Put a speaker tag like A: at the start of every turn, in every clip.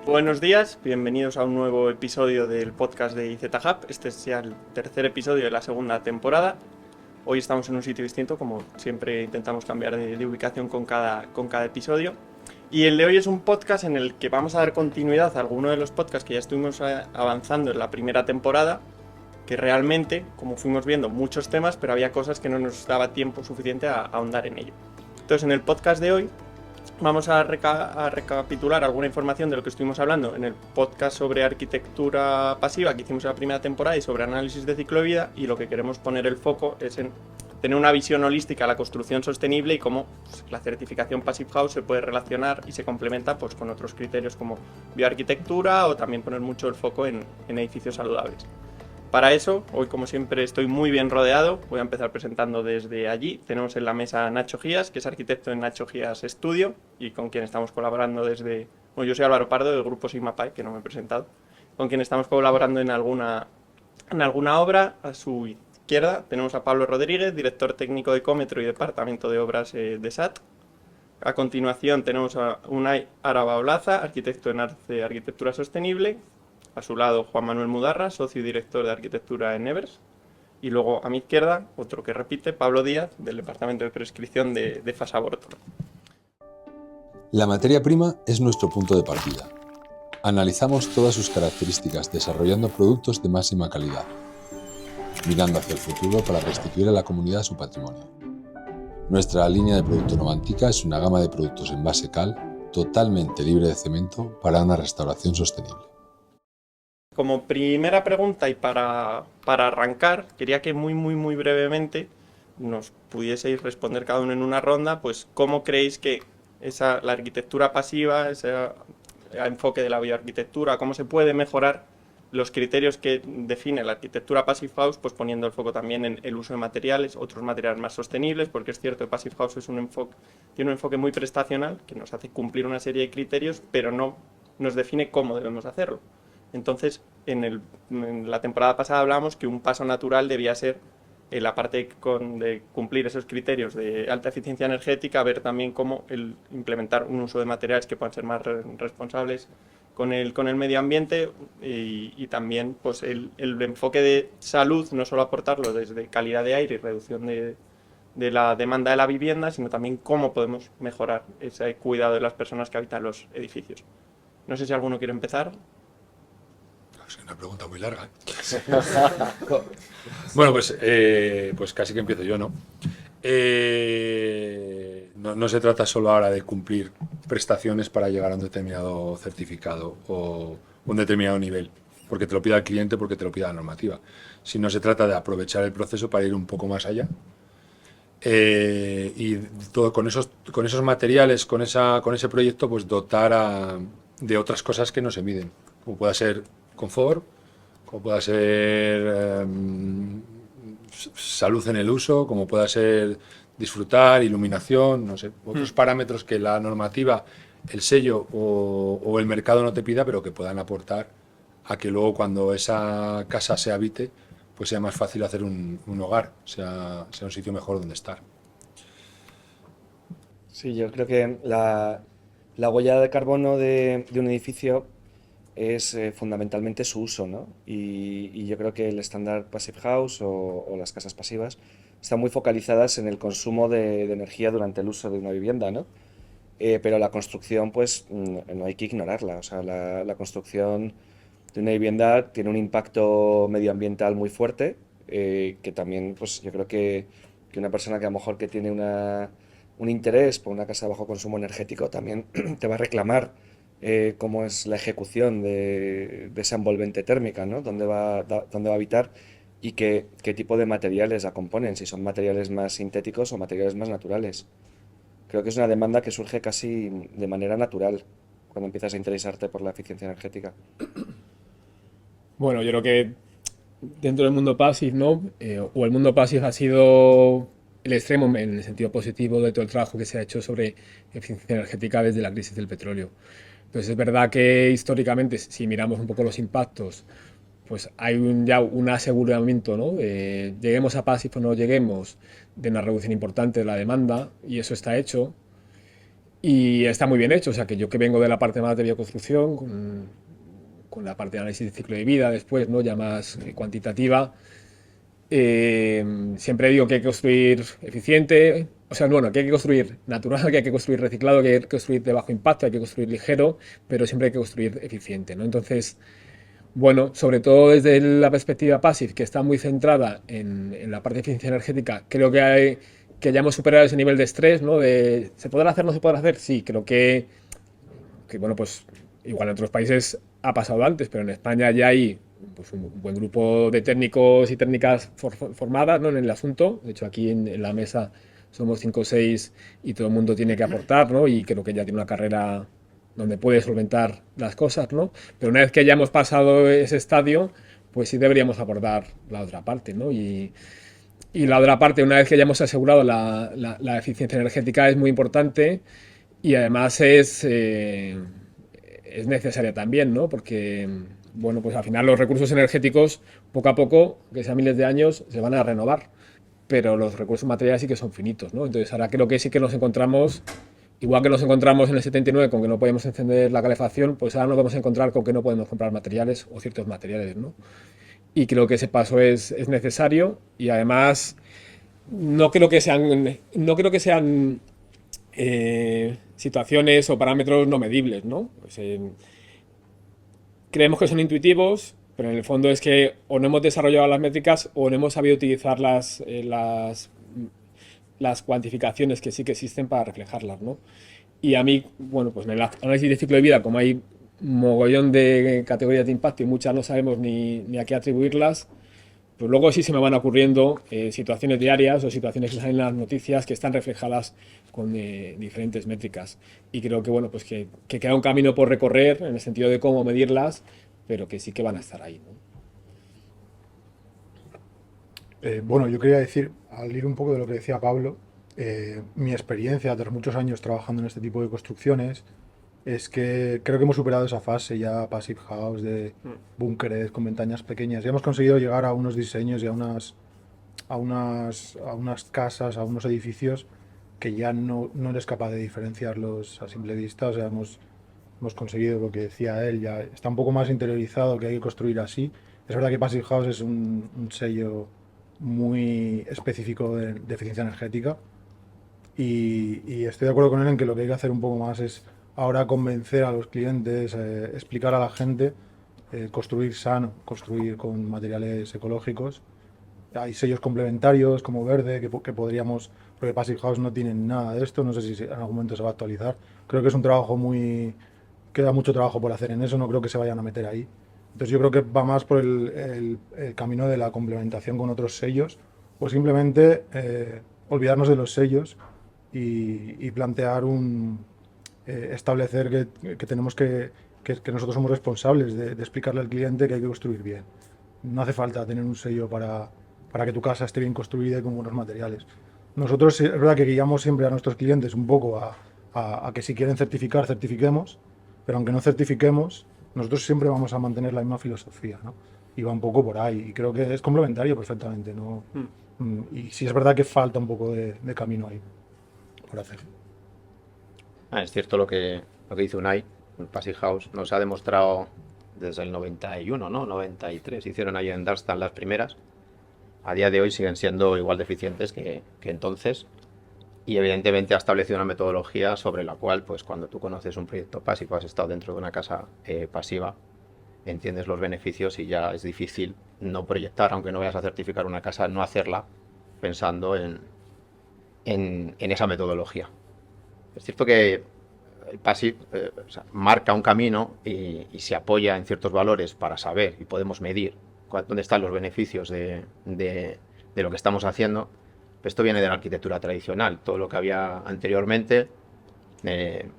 A: Buenos días, bienvenidos a un nuevo episodio del podcast de IZ Hub. Este es ya el tercer episodio de la segunda temporada. Hoy estamos en un sitio distinto, como siempre intentamos cambiar de ubicación con cada episodio. Y el de hoy es un podcast en el que vamos a dar continuidad a alguno de los podcasts que ya estuvimos avanzando en la primera temporada, que realmente, como fuimos viendo, muchos temas, pero había cosas que no nos daba tiempo suficiente a ahondar en ello. Entonces, en el podcast de hoy vamos a recapitular alguna información de lo que estuvimos hablando en el podcast sobre arquitectura pasiva que hicimos en la primera temporada y sobre análisis de ciclo de vida, y lo que queremos poner el foco es en tener una visión holística a la construcción sostenible y cómo la certificación Passive House se puede relacionar y se complementa con otros criterios como bioarquitectura, o también poner mucho el foco en edificios saludables. Para eso, hoy como siempre estoy muy bien rodeado. Voy a empezar presentando desde allí. Tenemos en la mesa a Nacho Gías, que es arquitecto en Nacho Gías Studio y con quien estamos colaborando desde... Bueno, yo soy Álvaro Pardo del grupo Sigma Pi, que no me he presentado, con quien estamos colaborando en alguna obra. A su izquierda tenemos a Pablo Rodríguez, director técnico de Ecómetro y Departamento de Obras de SAT. A continuación tenemos a Unai Arabaolaza, arquitecto en Arce Arquitectura Sostenible. A su lado, Juan Manuel Mudarra, socio y director de arquitectura en Evers. Y luego a mi izquierda, otro que repite, Pablo Díaz, del departamento de prescripción de Fasaborto.
B: La materia prima es nuestro punto de partida. Analizamos todas sus características desarrollando productos de máxima calidad, mirando hacia el futuro para restituir a la comunidad su patrimonio. Nuestra línea de producto Novantica es una gama de productos en base cal totalmente libre de cemento para una restauración sostenible.
A: Como primera pregunta y para arrancar, quería que muy brevemente nos pudieseis responder cada uno en una ronda, pues cómo creéis que la arquitectura pasiva, ese enfoque de la bioarquitectura, cómo se puede mejorar los criterios que define la arquitectura Passive House, pues poniendo el foco también en el uso de materiales, otros materiales más sostenibles, porque es cierto que Passive House tiene un enfoque muy prestacional que nos hace cumplir una serie de criterios, pero no nos define cómo debemos hacerlo. Entonces, en la temporada pasada hablábamos que un paso natural debía ser, la parte de cumplir esos criterios de alta eficiencia energética, ver también cómo implementar un uso de materiales que puedan ser más responsables con el medio ambiente, y también pues el enfoque de salud, no solo aportarlo desde calidad de aire y reducción de la demanda de la vivienda, sino también cómo podemos mejorar ese cuidado de las personas que habitan los edificios. No sé si alguno quiere empezar.
C: Es una pregunta muy larga. Bueno, pues casi que empiezo yo, ¿no? No se trata solo ahora de cumplir prestaciones para llegar a un determinado certificado o un determinado nivel, porque te lo pida el cliente, porque te lo pida la normativa, sino se trata de aprovechar el proceso para ir un poco más allá. Y todo con esos materiales, con ese proyecto, pues dotar de otras cosas que no se miden, como pueda ser confort, como pueda ser salud en el uso, como pueda ser disfrutar, iluminación, no sé, otros parámetros que la normativa, el sello o el mercado no te pida, pero que puedan aportar a que luego cuando esa casa se habite, pues sea más fácil hacer un hogar, sea un sitio mejor donde estar.
D: Sí, yo creo que la huella de carbono de un edificio es fundamentalmente su uso, ¿no? Y yo creo que el estándar Passive House o las casas pasivas están muy focalizadas en el consumo de energía durante el uso de una vivienda, ¿no? Pero la construcción, pues, no hay que ignorarla. O sea, la construcción de una vivienda tiene un impacto medioambiental muy fuerte, que también, pues, yo creo que una persona que a lo mejor que tiene un interés por una casa de bajo consumo energético también te va a reclamar cómo es la ejecución de esa envolvente térmica, ¿no? Dónde va a habitar y qué tipo de materiales la componen, si son materiales más sintéticos o materiales más naturales. Creo que es una demanda que surge casi de manera natural cuando empiezas a interesarte por la eficiencia energética.
E: Bueno, yo creo que dentro del mundo passive, ¿no? O el mundo passive ha sido el extremo en el sentido positivo de todo el trabajo que se ha hecho sobre eficiencia energética desde la crisis del petróleo. Entonces es verdad que históricamente, si miramos un poco los impactos, pues hay ya un aseguramiento, ¿no? Lleguemos a passive o no lleguemos, de una reducción importante de la demanda, y eso está hecho. y está muy bien hecho. O sea, que yo que vengo de la parte más de bioconstrucción, con la parte de análisis de ciclo de vida después, ¿no? Ya más cuantitativa, siempre digo que hay que construir eficiente, o sea, bueno, que hay que construir natural, que hay que construir reciclado, que hay que construir de bajo impacto, hay que construir ligero, pero siempre hay que construir eficiente, ¿no? Entonces, bueno, sobre todo desde la perspectiva passive, que está muy centrada en la parte de eficiencia energética, creo que ya hemos superado ese nivel de estrés, ¿no? De, ¿se podrá hacer, no se podrá hacer? Sí, creo que bueno, pues igual en otros países ha pasado antes, pero en España ya hay pues, un buen grupo de técnicos y técnicas formadas, ¿no? En el asunto. De hecho, aquí en la mesa somos 5 o 6 y todo el mundo tiene que aportar, ¿no? Y creo que ya tiene una carrera donde puede solventar las cosas, ¿no? Pero una vez que hayamos pasado ese estadio, pues sí deberíamos abordar la otra parte, ¿no? Y la otra parte, una vez que hayamos asegurado la eficiencia energética, es muy importante y además es necesaria también, ¿no? Porque, bueno, pues al final los recursos energéticos, poco a poco, que sean miles de años, se van a renovar, pero los recursos materiales sí que son finitos, ¿no? Entonces ahora creo que sí que nos encontramos, igual que nos encontramos en el 79 con que no podemos encender la calefacción, pues ahora nos vamos a encontrar con que no podemos comprar materiales o ciertos materiales, ¿no? Y creo que ese paso es necesario y además no creo que sean situaciones o parámetros no medibles, ¿no? Pues, creemos que son intuitivos, pero en el fondo es que o no hemos desarrollado las métricas o no hemos sabido utilizar las cuantificaciones que sí que existen para reflejarlas, ¿no? Y a mí, bueno, pues en el análisis de ciclo de vida, como hay mogollón de categorías de impacto y muchas no sabemos ni a qué atribuirlas, pues luego sí se me van ocurriendo situaciones diarias o situaciones que salen en las noticias que están reflejadas con diferentes métricas. Y creo que, bueno, pues que queda un camino por recorrer en el sentido de cómo medirlas, pero que sí que van a estar ahí, ¿no?
F: Bueno, yo quería decir, al ir un poco de lo que decía Pablo, mi experiencia tras muchos años trabajando en este tipo de construcciones es que creo que hemos superado esa fase ya Passive House de búnkeres con ventanas pequeñas. Ya hemos conseguido llegar a unos diseños y a unas casas, a unos edificios que ya no eres capaz de diferenciarlos a simple vista. O sea, hemos conseguido lo que decía él, ya está un poco más interiorizado que hay que construir así. Es verdad que Passive House es un sello muy específico de eficiencia energética y estoy de acuerdo con él en que lo que hay que hacer un poco más es ahora convencer a los clientes, explicar a la gente, construir sano, construir con materiales ecológicos. Hay sellos complementarios como verde que podríamos, porque Passive House no tiene nada de esto, no sé si en algún momento se va a actualizar. Creo que es un trabajo queda mucho trabajo por hacer en eso, no creo que se vayan a meter ahí. Entonces yo creo que va más por el camino de la complementación con otros sellos o simplemente olvidarnos de los sellos y plantear establecer que tenemos que nosotros somos responsables de explicarle al cliente que hay que construir bien. No hace falta tener un sello para que tu casa esté bien construida y con buenos materiales. Nosotros es verdad que guiamos siempre a nuestros clientes un poco a que si quieren certificar, certifiquemos, pero aunque no certifiquemos, nosotros siempre vamos a mantener la misma filosofía, ¿no? Y va un poco por ahí, y creo que es complementario perfectamente, ¿no? Y sí es verdad que falta un poco de camino ahí por hacer.
G: Es cierto lo que dice Unai, el Passive House nos ha demostrado desde el 91, ¿no? 93, hicieron ahí en Darmstadt las primeras. A día de hoy siguen siendo igual de eficientes que entonces. Y evidentemente ha establecido una metodología sobre la cual, pues cuando tú conoces un proyecto pasivo, has estado dentro de una casa pasiva, entiendes los beneficios y ya es difícil no proyectar, aunque no vayas a certificar una casa, no hacerla pensando en esa metodología. Es cierto que el Passive marca un camino y se apoya en ciertos valores para saber y podemos medir dónde están los beneficios de lo que estamos haciendo. Esto viene de la arquitectura tradicional. Todo lo que había anteriormente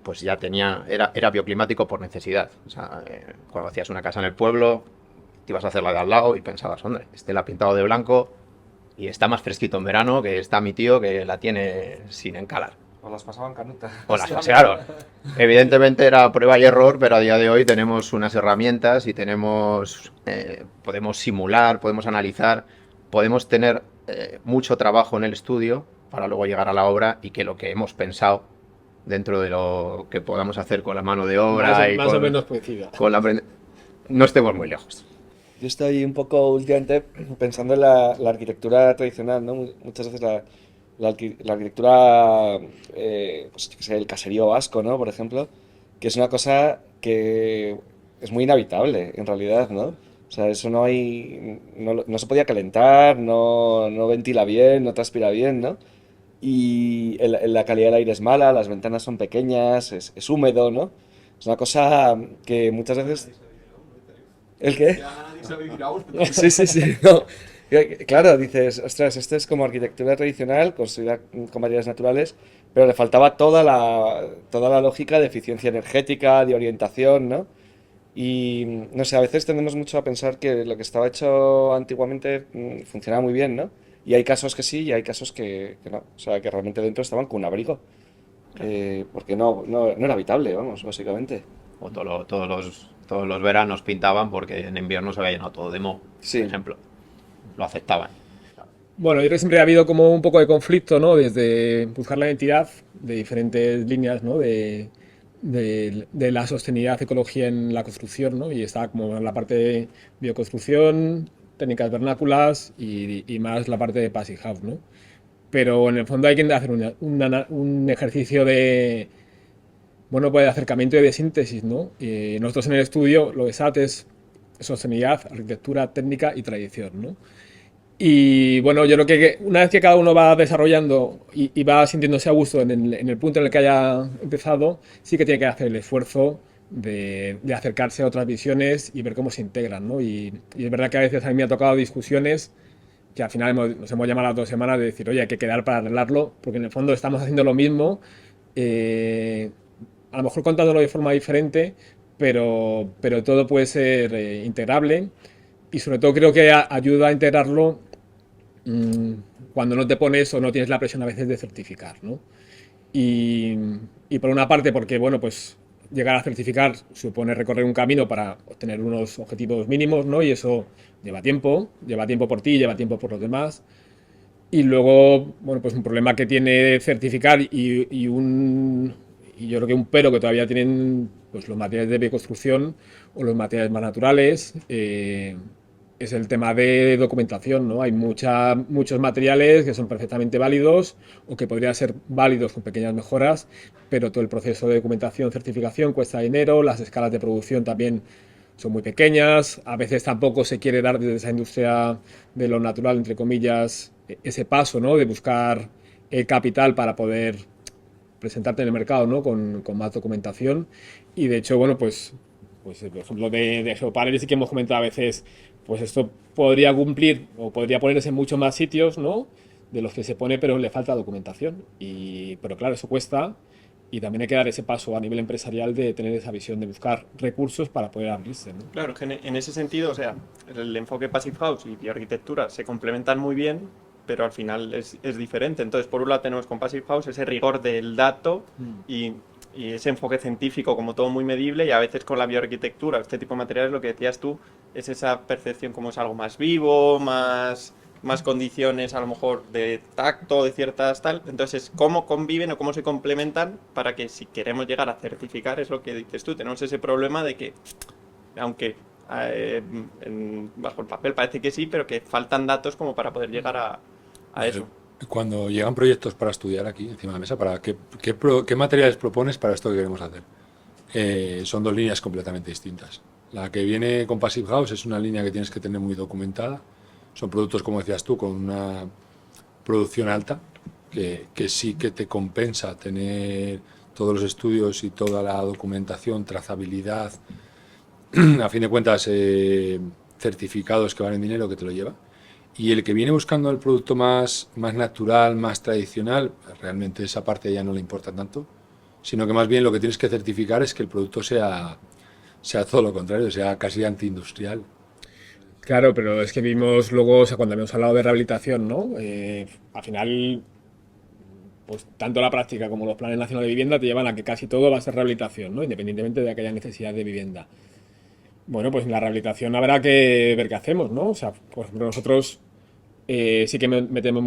G: pues ya era bioclimático por necesidad. O sea, cuando hacías una casa en el pueblo, te ibas a hacer la de al lado y pensabas, hombre, este la ha pintado de blanco y está más fresquito en verano que está mi tío que la tiene sin encalar.
D: Os las pasaban canuta.
G: Claro. Evidentemente era prueba y error, pero a día de hoy tenemos unas herramientas y podemos simular, podemos analizar, podemos tener mucho trabajo en el estudio para luego llegar a la obra y que lo que hemos pensado dentro de lo que podamos hacer con la mano de obra
E: Más o menos coincida.
G: no estemos muy lejos.
D: Yo estoy un poco últimamente pensando en la arquitectura tradicional, ¿no? Muchas veces la arquitectura, pues, yo qué sé, el caserío vasco, ¿no? Por ejemplo, que es una cosa que es muy inhabitable, en realidad, ¿no? O sea, eso no se podía calentar, no ventila bien, no transpira bien, ¿no? Y la calidad del aire es mala, las ventanas son pequeñas, es húmedo, ¿no? Es una cosa que muchas veces... ¿El qué? Sí, sí, sí. No. Claro, dices, ostras, esto es como arquitectura tradicional, construida con materiales naturales, pero le faltaba toda la lógica de eficiencia energética, de orientación, ¿no? Y no sé, a veces tendemos mucho a pensar que lo que estaba hecho antiguamente funcionaba muy bien, ¿no? Y hay casos que sí y hay casos que no. O sea, que realmente dentro estaban con un abrigo. Porque no era habitable, vamos, básicamente.
G: O todos los veranos pintaban porque en invierno se había llenado todo de moho,
D: Sí.
G: por ejemplo. Lo aceptaban.
E: Bueno, yo creo que siempre ha habido como un poco de conflicto, ¿no? Desde buscar la identidad de diferentes líneas, ¿no? De la sostenibilidad, ecología en la construcción, ¿no? Y está como la parte de bioconstrucción, técnicas vernáculas y más la parte de Passive House, ¿no? Pero en el fondo hay que hacer un ejercicio de, bueno, pues de acercamiento y de síntesis, ¿no? Y nosotros en el estudio lo que SAT es sostenibilidad, arquitectura, técnica y tradición, ¿no? Y bueno, yo creo que una vez que cada uno va desarrollando y va sintiéndose a gusto en el punto en el que haya empezado, sí que tiene que hacer el esfuerzo de acercarse a otras visiones y ver cómo se integran, ¿no? Y es verdad que a veces a mí me ha tocado discusiones que al final nos hemos llamado las 2 semanas de decir, oye, hay que quedar para arreglarlo, porque en el fondo estamos haciendo lo mismo, a lo mejor contándolo de forma diferente, pero todo puede ser integrable y sobre todo creo que ayuda a integrarlo cuando no te pones o no tienes la presión a veces de certificar, ¿no? Y, y por una parte porque, bueno, pues llegar a certificar supone recorrer un camino para obtener unos objetivos mínimos, ¿no? Y eso lleva tiempo por ti, lleva tiempo por los demás. Y luego, bueno, pues un problema que tiene certificar y yo creo que un pero que todavía tienen pues los materiales de bioconstrucción o los materiales más naturales, es el tema de documentación, ¿no? Hay muchos materiales que son perfectamente válidos o que podrían ser válidos con pequeñas mejoras, pero todo el proceso de documentación, certificación cuesta dinero, las escalas de producción también son muy pequeñas, a veces tampoco se quiere dar desde esa industria de lo natural, entre comillas, ese paso, ¿no? De buscar el capital para poder presentarte en el mercado, ¿no? Con más documentación. Y de hecho, bueno, pues por ejemplo, de geopaneles sí que hemos comentado a veces, pues esto podría cumplir o podría ponerse en muchos más sitios, ¿no? De los que se pone, pero le falta documentación. Pero claro, eso cuesta y también hay que dar ese paso a nivel empresarial de tener esa visión de buscar recursos para poder abrirse, ¿no?
A: Claro, que en ese sentido, o sea, el enfoque Passive House y bioarquitectura se complementan muy bien, pero al final es diferente. Entonces, por un lado tenemos con Passive House ese rigor del dato y ese enfoque científico como todo muy medible, y a veces con la bioarquitectura, este tipo de materiales, lo que decías tú, es esa percepción como es algo más vivo, más condiciones a lo mejor de tacto, de ciertas tal. Entonces, ¿cómo conviven o cómo se complementan para que si queremos llegar a certificar, es lo que dices tú, tenemos ese problema de que, aunque bajo el papel parece que sí, pero que faltan datos como para poder llegar a eso.
C: Cuando llegan proyectos para estudiar aquí encima de la mesa, ¿qué materiales propones para esto que queremos hacer? Son dos líneas completamente distintas. La que viene con Passive House es una línea que tienes que tener muy documentada. Son productos, como decías tú, con una producción alta, que sí que te compensa tener todos los estudios y toda la documentación, trazabilidad, a fin de cuentas, certificados que valen dinero, que te lo lleva. Y el que viene buscando el producto más natural, más tradicional, realmente esa parte ya no le importa tanto, sino que más bien lo que tienes que certificar es que el producto sea todo lo contrario, sea casi antiindustrial.
E: Claro, pero es que vimos luego, o sea, cuando habíamos hablado de rehabilitación, ¿no? Al final, pues tanto la práctica como los planes nacionales de vivienda te llevan a que casi todo va a ser rehabilitación, ¿no? Independientemente de que haya necesidad de vivienda. Bueno, pues en la rehabilitación habrá que ver qué hacemos, ¿no? O sea, por ejemplo, nosotros sí que metemos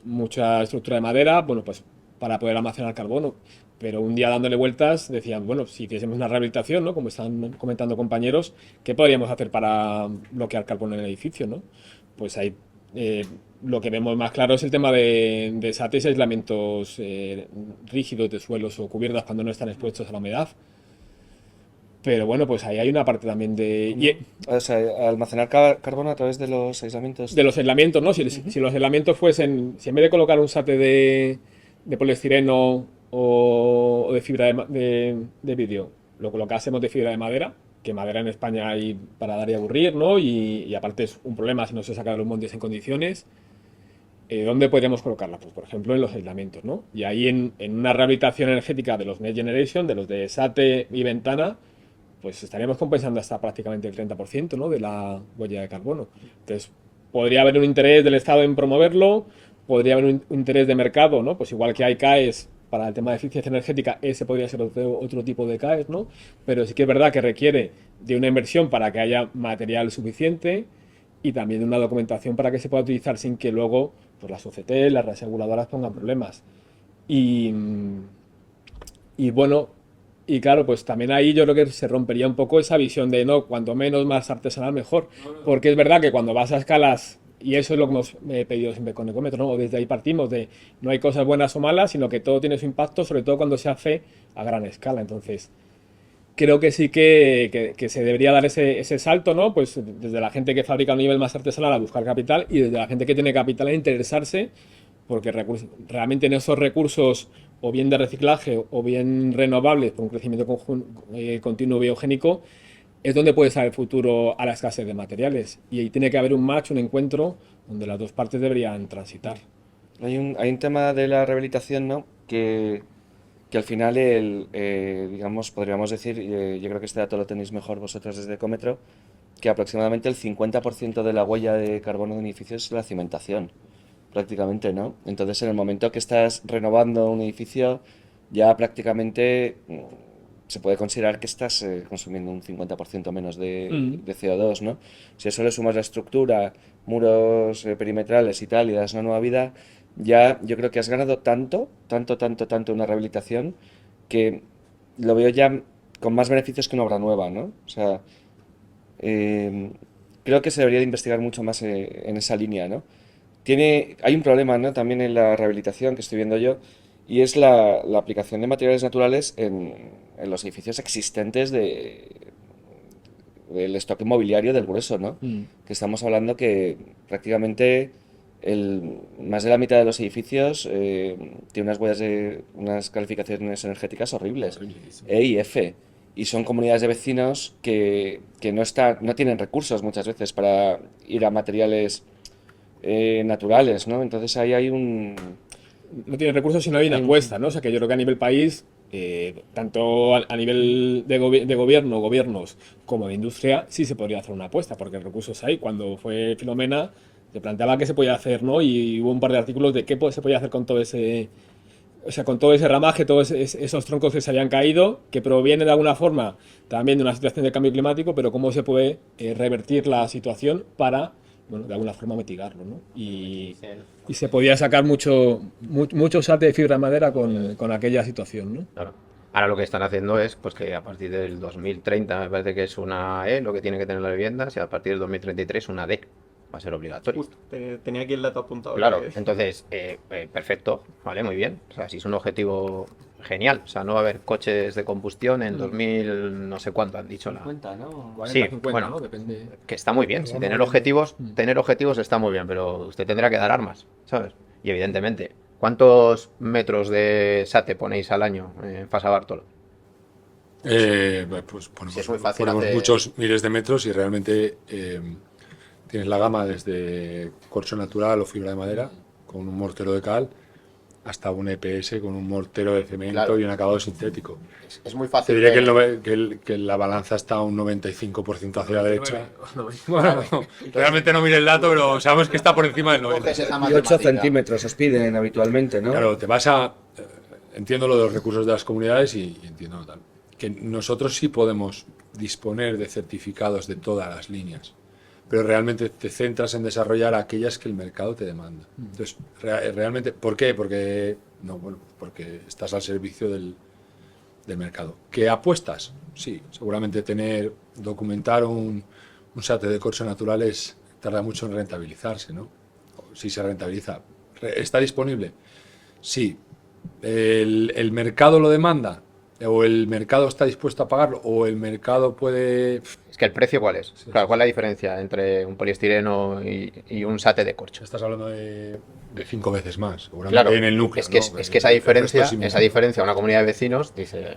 E: mucha estructura de madera, bueno, pues para poder almacenar carbono. Pero un día dándole vueltas decían, bueno, si quisiéramos una rehabilitación, ¿no? Como están comentando compañeros, ¿qué podríamos hacer para bloquear carbono en el edificio, ¿no? Pues ahí lo que vemos más claro es el tema de SATs y aislamientos rígidos de suelos o cubiertas cuando no están expuestos a la humedad. Pero bueno, pues ahí hay una parte también
D: O sea, almacenar carbono a través de los aislamientos.
E: de los aislamientos, ¿no? Si los aislamientos fuesen, si en vez de colocar un SAT de poliestireno o de fibra de vidrio, lo colocásemos de fibra de madera, que madera en España hay para dar y aburrir, ¿no? Y aparte es un problema si no se saca de los montes en condiciones. ¿Dónde podríamos colocarla? Pues por ejemplo en los aislamientos, ¿no? Y ahí en una rehabilitación energética de los Next Generation, de los de SATE y ventana, pues estaríamos compensando hasta prácticamente el 30%, ¿no? De la huella de carbono. Entonces, podría haber un interés del Estado en promoverlo, podría haber un interés de mercado, ¿no? Pues igual que hay CAEs para el tema de eficiencia energética, ese podría ser otro tipo de CAEs, ¿no? Pero sí que es verdad que requiere de una inversión para que haya material suficiente y también de una documentación para que se pueda utilizar sin que luego pues, las OCT, las reaseguradoras pongan problemas. Y bueno, y claro, pues también ahí yo creo que se rompería un poco esa visión de no, cuanto menos más artesanal mejor. Porque es verdad que cuando vas a escalas, y eso es lo que hemos pedido siempre con Ecómetro, ¿no? Desde ahí partimos de no hay cosas buenas o malas, sino que todo tiene su impacto, sobre todo cuando se hace a gran escala. Entonces, creo que sí que se debería dar ese salto, ¿no? Pues desde la gente que fabrica a un nivel más artesanal a buscar capital y desde la gente que tiene capital a interesarse, porque realmente en esos recursos o bien de reciclaje o bien renovables por un crecimiento continuo biogénico, es donde puede estar el futuro a la escasez de materiales. Y ahí tiene que haber un match, un encuentro, donde las dos partes deberían transitar.
D: Hay un tema de la rehabilitación, ¿no? Que al final, digamos, podríamos decir, yo creo que este dato lo tenéis mejor vosotros desde Ecómetro, que aproximadamente el 50% de la huella de carbono de un edificio es la cimentación, prácticamente, ¿no? Entonces, en el momento que estás renovando un edificio, ya prácticamente se puede considerar que estás consumiendo un 50% menos de CO2, ¿no? Si a eso le sumas la estructura, muros perimetrales y tal, y das una nueva vida, ya yo creo que has ganado tanto una rehabilitación que lo veo ya con más beneficios que una obra nueva, ¿no? O sea, creo que se debería de investigar mucho más en esa línea, ¿no? Hay un problema, ¿no? También en la rehabilitación que estoy viendo yo, y es la aplicación de materiales naturales en los edificios existentes del stock inmobiliario del grueso, ¿no? Que estamos hablando que prácticamente más de la mitad de los edificios tiene unas calificaciones energéticas horribles, E y F, y son comunidades de vecinos que no tienen recursos muchas veces para ir a materiales naturales, ¿no? Entonces ahí hay
E: No tiene recursos si no hay una apuesta, ¿no? O sea que yo creo que a nivel país, tanto a nivel de gobiernos, como de industria, sí se podría hacer una apuesta, porque recursos hay. Cuando fue Filomena, se planteaba qué se podía hacer, ¿no? Y hubo un par de artículos de qué se podía hacer con todo ese... O sea, con todo ese ramaje, todos esos troncos que se habían caído, que provienen de alguna forma también de una situación de cambio climático, pero cómo se puede revertir la situación para, bueno, de alguna forma mitigarlo, ¿no? Y se podía sacar mucho SAT de fibra de madera con aquella situación, ¿no?
G: Claro. Ahora lo que están haciendo es pues que a partir del 2030 me parece que es una E lo que tiene que tener las viviendas y a partir del 2033 una D. Va a ser obligatorio.
A: Justo, tenía aquí el dato apuntado.
G: Claro, entonces, perfecto, vale, muy bien. O sea, si es un objetivo genial. O sea, no va a haber coches de combustión en 2000, no sé cuánto han dicho.
D: 50, ¿no?
E: 40,
G: Sí,
E: 50,
G: bueno,
E: ¿no? Depende.
G: que está muy bien. Si tener objetivos está muy bien, pero usted tendrá que dar armas, ¿sabes? Y evidentemente, ¿cuántos metros de SATE ponéis al año en Fasa Bartolo?
C: Pues ponemos,
G: Sí, es muy fácil
C: ponemos
G: hacer-
C: muchos miles de metros y realmente tienes la gama desde corcho natural o fibra de madera con un mortero de cal hasta un EPS con un mortero de cemento
G: Claro.
C: y un acabado sintético.
G: Es muy
C: Te
G: fácil.
C: diría que la balanza está un 95% hacia la derecha. Bueno, realmente no mire el dato, pero sabemos que está por encima del 90%.
D: Y 8 centímetros os piden habitualmente, ¿no?
C: Claro, te vas a... entiendo lo de los recursos de las comunidades y entiendo tal, que nosotros sí podemos disponer de certificados de todas las líneas, pero realmente te centras en desarrollar aquellas que el mercado te demanda. Entonces, realmente, ¿por qué? Porque No, bueno, porque estás al servicio del mercado. ¿Qué apuestas? Sí, seguramente documentar un SAT de corcho naturales tarda mucho en rentabilizarse, ¿no? Si se rentabiliza. ¿Está disponible? Sí. ¿El mercado lo demanda? ¿O el mercado está dispuesto a pagarlo? ¿O el mercado puede...?
G: Es que el precio, ¿cuál es?
C: Sí,
G: Claro,
C: sí,
G: ¿cuál es la diferencia entre un poliestireno y un sate de corcho?
C: Estás hablando de 5 veces más, seguramente,
G: Claro,
C: en el núcleo.
G: es que,
C: ¿no?
G: es que esa
C: El resto
G: diferencia,
C: es inmenso.
G: una comunidad de vecinos dice,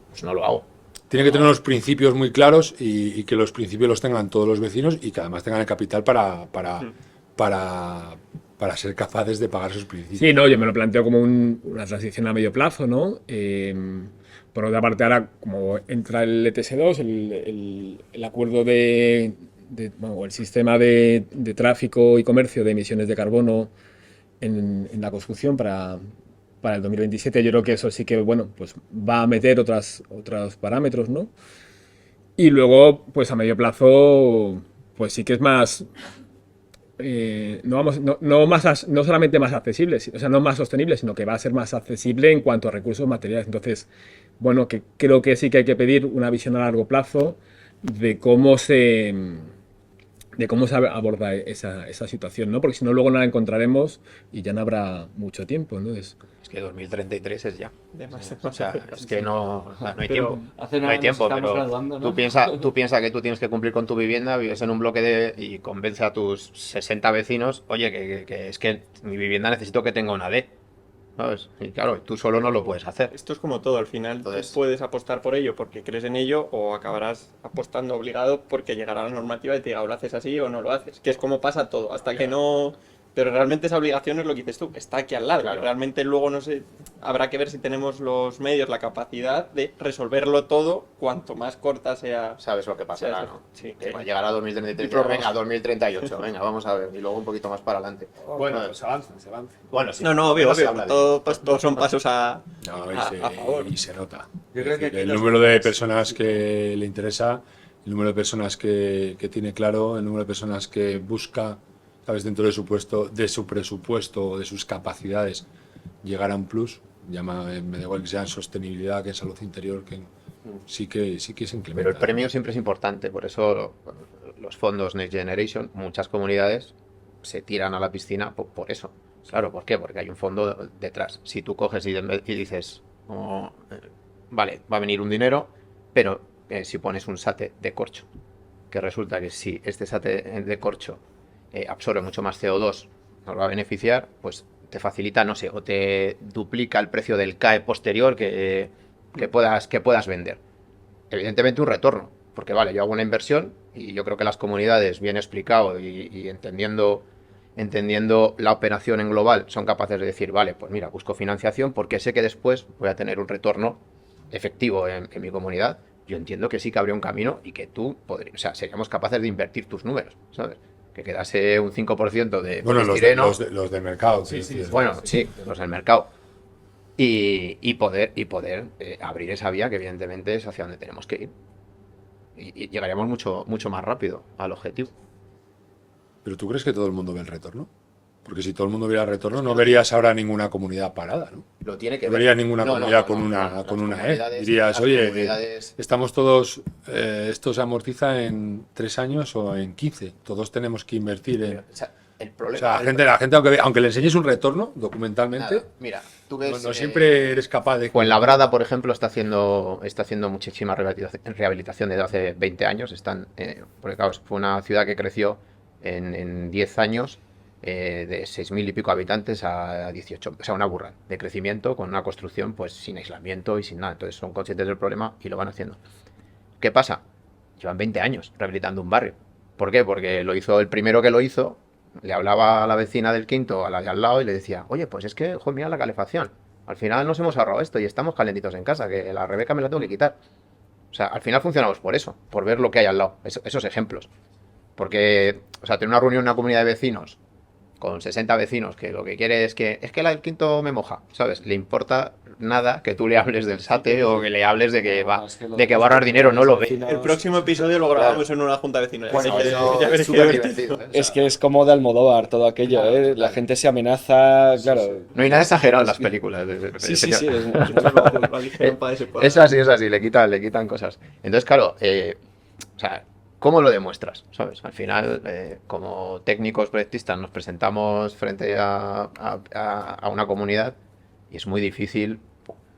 G: pues no lo hago.
C: Tiene que tener unos principios muy claros y que los principios los tengan todos los vecinos y que además tengan el capital para ser capaces de pagar sus principios.
E: Sí, no, yo me lo planteo como una transición a medio plazo, ¿no? Por otra parte, ahora, como entra el ETS2, el acuerdo bueno, el sistema de tráfico y comercio de emisiones de carbono en la construcción para el 2027, yo creo que eso sí que, bueno, pues va a meter otros parámetros, ¿no? Y luego, pues a medio plazo, pues sí que es más, no solamente más accesible, o sea, no más sostenible, sino que va a ser más accesible en cuanto a recursos materiales. Entonces, bueno, que creo que sí que hay que pedir una visión a largo plazo de cómo se aborda esa situación, ¿no? Porque si no, luego no la encontraremos y ya no habrá mucho tiempo, ¿no?
G: Es que 2033 es ya.
A: Demasiado.
G: O sea, es que no hay
A: Pero
G: tiempo. No hay tiempo, pero tú piensa que tú tienes que cumplir con tu vivienda, vives en un bloque y convence a tus 60 vecinos, oye, que es que mi vivienda necesito que tenga una D, ¿sabes? Y claro, tú solo no lo puedes hacer.
A: Esto es como todo, al final
G: Entonces-
A: tú puedes apostar por ello porque crees en ello o acabarás apostando obligado porque llegará la normativa y te diga o lo haces así o no lo haces, que es como pasa todo, hasta que no... Pero realmente esa obligación es lo que dices tú, está aquí al lado.
G: Claro.
A: Y realmente luego no sé, habrá que ver si tenemos los medios, la capacidad de resolverlo todo cuanto más corta sea.
G: Sabes lo que pasará,
A: Sí,
G: ¿no?
A: sí,
G: Que
A: que-
G: va a llegar a 2033,
A: Y prórroga.
G: venga, 2038, venga, vamos a ver, y luego un poquito más para adelante.
C: Bueno, pues avanza.
G: Bueno, sí.
A: No, no, obvio,
G: No se
A: obvio.
G: habla de
A: Todos son pasos a
G: Ah,
C: Se nota.
D: Yo creo que
C: Es decir,
D: aquí
C: el
D: los
C: número de
D: jóvenes-
C: personas que le interesa, el número de personas que tiene claro, el número de personas que busca, sabes, dentro de su presupuesto, de sus capacidades, llegar a un plus. Me da igual que sea en sostenibilidad, que en salud interior, que sí que se incrementa.
G: Pero el premio siempre es importante, por eso los fondos Next Generation, muchas comunidades se tiran a la piscina por eso. Claro, ¿por qué? Porque hay un fondo detrás. Si tú coges y dices, vale, va a venir un dinero, pero si pones un SATE de corcho, que resulta que si este SATE de corcho absorbe mucho más CO2, nos va a beneficiar, pues te facilita, no sé, o te duplica el precio del CAE posterior que puedas vender. Evidentemente un retorno, porque vale, yo hago una inversión y yo creo que las comunidades, bien explicado y entendiendo la operación en global, son capaces de decir, vale, pues mira, busco financiación porque sé que después voy a tener un retorno efectivo en mi comunidad. Yo entiendo que sí que habría un camino y que tú podrías, o sea, seríamos capaces de invertir tus números, ¿sabes? Que quedase un 5% de
C: Bueno,
G: poliestireno.
C: los del mercado.
D: Sí, sí,
G: Bueno, sí, los del mercado. Y poder abrir esa vía que evidentemente es hacia donde tenemos que ir. Y llegaríamos mucho más rápido al objetivo.
C: Pero ¿tú crees que todo el mundo ve el retorno? Porque si todo el mundo viera el retorno, no verías ahora ninguna comunidad parada, ¿no?
G: Lo tiene que
C: No
G: ver.
C: verías ninguna
G: No,
C: comunidad
G: no,
C: con
G: no,
C: una,
G: no,
C: con
G: las
C: una E.
G: comunidades-
C: Dirías,
G: las
C: oye,
G: comunidades-
C: estamos todos, esto se amortiza en 3 años o en 15. Todos tenemos que invertir en...
G: O sea, el
C: O
G: problema.
C: sea, la gente aunque le enseñes un retorno documentalmente,
G: Nada, mira, tú ves.
C: no siempre eres capaz de...
G: Fuenlabrada, por ejemplo, está haciendo muchísima rehabilitación desde hace 20 años. Porque claro, fue una ciudad que creció en 10 años de 6.000 y pico habitantes a 18. O sea, una burrada de crecimiento con una construcción pues sin aislamiento y sin nada. Entonces son conscientes del problema y lo van haciendo. ¿Qué pasa? Llevan 20 años rehabilitando un barrio. ¿Por qué? Porque lo hizo el primero que lo hizo. Le hablaba a la vecina del quinto, a la de al lado, y le decía, oye, pues es que, mira la calefacción. Al final nos hemos ahorrado esto y estamos calentitos en casa, que la Rebeca me la tengo que quitar. O sea, al final funcionamos por eso, por ver lo que hay al lado, esos ejemplos. Porque, o sea, tener una reunión en una comunidad de vecinos con 60 vecinos que lo que quiere es que el quinto me moja, ¿sabes? Le importa nada que tú le hables del SATE o que le hables de que va a ahorrar dinero, no lo ve.
A: El próximo episodio lo grabamos en una junta vecinal.
G: Bueno,
A: así que
G: eso
A: ya
G: es
A: veréis qué
G: súper
A: divertido.
G: divertido.
D: Es que es como de Almodóvar todo aquello,
G: Claro,
D: ¿eh? La
G: claro.
D: gente se amenaza, claro.
G: No hay nada exagerado en las películas.
D: Sí, sí, sí.
A: Lo aligeran para ese pueblo.
G: Es así, le quitan cosas. Entonces, claro, o sea, ¿cómo lo demuestras? ¿Sabes? Al final, como técnicos proyectistas nos presentamos frente a una comunidad y es muy difícil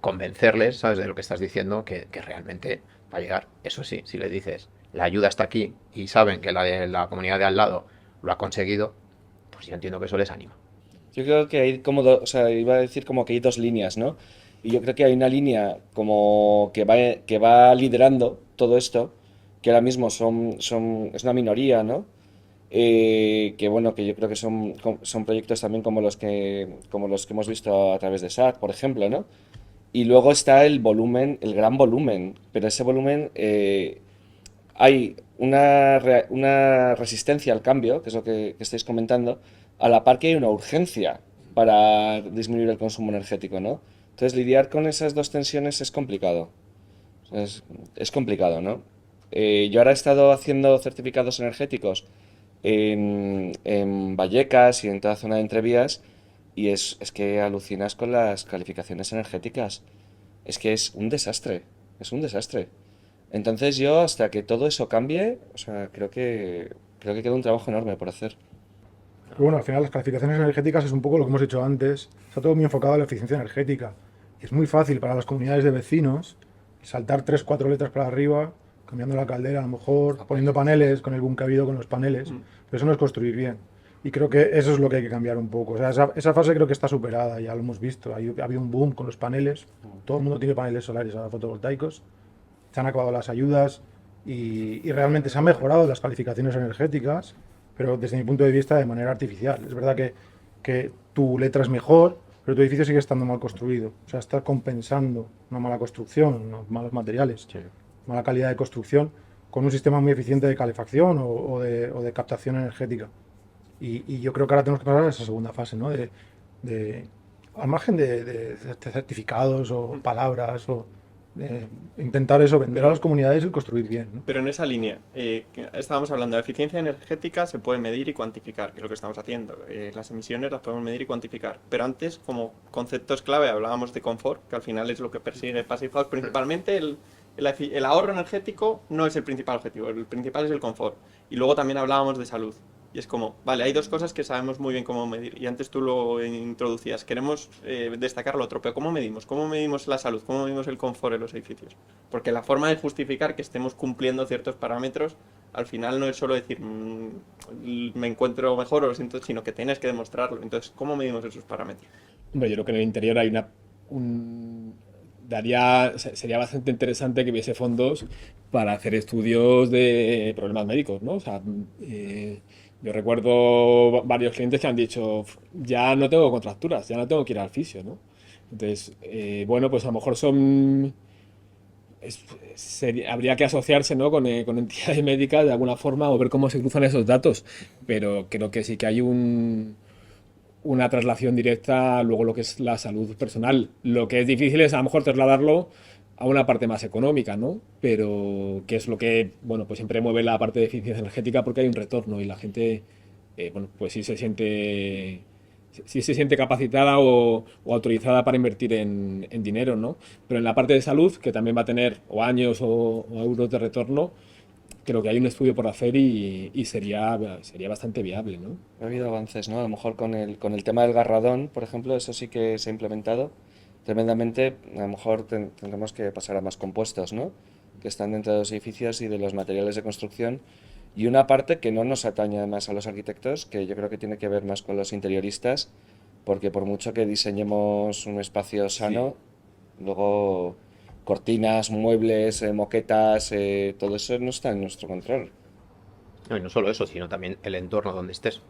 G: convencerles, ¿sabes? De lo que estás diciendo, que realmente va a llegar. Eso sí, si les dices, la ayuda está aquí y saben que la comunidad de al lado lo ha conseguido, pues yo entiendo que eso les anima.
D: Yo creo que hay como, o sea, iba a decir como que hay dos líneas, ¿no? Y yo creo que hay una línea como que va liderando todo esto, que ahora mismo es una minoría, ¿no? Que bueno, que yo creo que son proyectos también como los que hemos visto a través de SAT, por ejemplo, ¿no? Y luego está el volumen, el gran volumen, pero ese volumen hay una resistencia al cambio, que es lo que estáis comentando, a la par que hay una urgencia para disminuir el consumo energético, ¿no? Entonces lidiar con esas dos tensiones es complicado. Es complicado, ¿no? Yo ahora he estado haciendo certificados energéticos en Vallecas y en toda la zona de Entrevías y es que alucinas con las calificaciones energéticas. Es que es un desastre, es un desastre. Entonces yo, hasta que todo eso cambie, o sea, creo que queda un trabajo enorme por hacer.
F: Pero bueno, al final las calificaciones energéticas es un poco lo que hemos dicho antes. Está todo muy enfocado a la eficiencia energética. Y es muy fácil para las comunidades de vecinos saltar 3 4 letras para arriba, cambiando la caldera a lo mejor, poniendo paneles con el boom que ha habido con los paneles. Pero eso no es construir bien. Y creo que eso es lo que hay que cambiar un poco. O sea, esa fase creo que está superada, ya lo hemos visto. Ha habido un boom con los paneles. Todo el mundo tiene paneles solares ahora fotovoltaicos. Se han acabado las ayudas y realmente se han mejorado las calificaciones energéticas, pero desde mi punto de vista de manera artificial. Es verdad que tu letra es mejor, pero tu edificio sigue estando mal construido. O sea, está compensando una mala construcción, unos malos materiales, mala calidad de construcción, con un sistema muy eficiente de calefacción o de captación energética. Y yo creo que ahora tenemos que pasar a esa segunda fase, ¿no? Al margen de certificados o palabras o intentar eso, vender a las comunidades y construir bien, ¿no?
A: Pero en esa línea, estábamos hablando de eficiencia energética, se puede medir y cuantificar, que es lo que estamos haciendo. Las emisiones las podemos medir y cuantificar. Pero antes, como conceptos clave, hablábamos de confort, que al final es lo que persigue Passive House. Principalmente el ahorro energético no es el principal objetivo, el principal es el confort. Y luego también hablábamos de salud. Y es como, vale, hay dos cosas que sabemos muy bien cómo medir. Y antes tú lo introducías. Queremos destacar lo otro, pero ¿cómo medimos? ¿Cómo medimos la salud? ¿Cómo medimos el confort en los edificios? Porque la forma de justificar que estemos cumpliendo ciertos parámetros, al final no es solo decir, me encuentro mejor o lo siento, sino que tienes que demostrarlo. Entonces, ¿cómo medimos esos parámetros?
E: Hombre, yo creo que en el interior hay sería bastante interesante que hubiese fondos para hacer estudios de problemas médicos, ¿no? O sea, yo recuerdo varios clientes que han dicho, ya no tengo contracturas, ya no tengo que ir al fisio, ¿no? Entonces, bueno, pues a lo mejor habría que asociarse, ¿no? con entidades médicas de alguna forma o ver cómo se cruzan esos datos, pero creo que sí que hay una traslación directa a luego lo que es la salud personal. Lo que es difícil es a lo mejor trasladarlo a una parte más económica, ¿no? Pero que es lo que, bueno, pues siempre mueve la parte de eficiencia energética porque hay un retorno y la gente, bueno, pues sí se siente capacitada o autorizada para invertir en dinero, ¿no? Pero en la parte de salud, que también va a tener o años o euros de retorno, creo que hay un estudio por hacer y sería bastante viable, ¿no?
D: Ha habido avances, ¿no? A lo mejor con el tema del garradón, por ejemplo, eso sí que se ha implementado tremendamente. A lo mejor tendremos que pasar a más compuestos, ¿no? Que están dentro de los edificios y de los materiales de construcción. Y una parte que no nos atañe además a los arquitectos, que yo creo que tiene que ver más con los interioristas, porque por mucho que diseñemos un espacio sano, luego cortinas, muebles, moquetas, todo eso no está en nuestro control.
G: No, y no solo eso, sino también el entorno donde estés.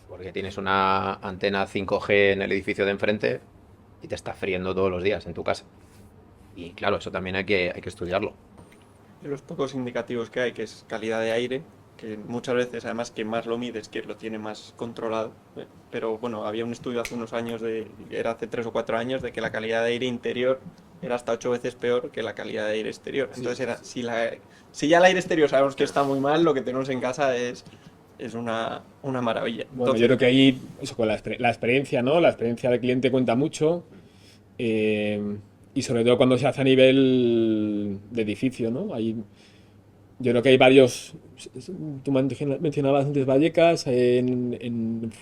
G: Porque tienes una antena 5G en el edificio de enfrente y te está friendo todos los días en tu casa. Y claro, eso también hay que estudiarlo.
A: De los pocos indicativos que hay, que es calidad de aire, que muchas veces además quien más lo mide es quien lo tiene más controlado. Pero bueno, había un estudio hace unos años, era hace 3 o 4 años, de que la calidad de aire interior era hasta 8 veces peor que la calidad de aire exterior. Entonces era, si ya el aire exterior sabemos que está muy mal, lo que tenemos en casa es una maravilla.
E: Bueno,
A: Entonces,
E: yo creo que ahí, eso, con la experiencia, ¿no? La experiencia del cliente cuenta mucho. Y sobre todo cuando se hace a nivel de edificio, ¿no? Yo creo que hay varios. Tú mencionabas antes Vallecas, en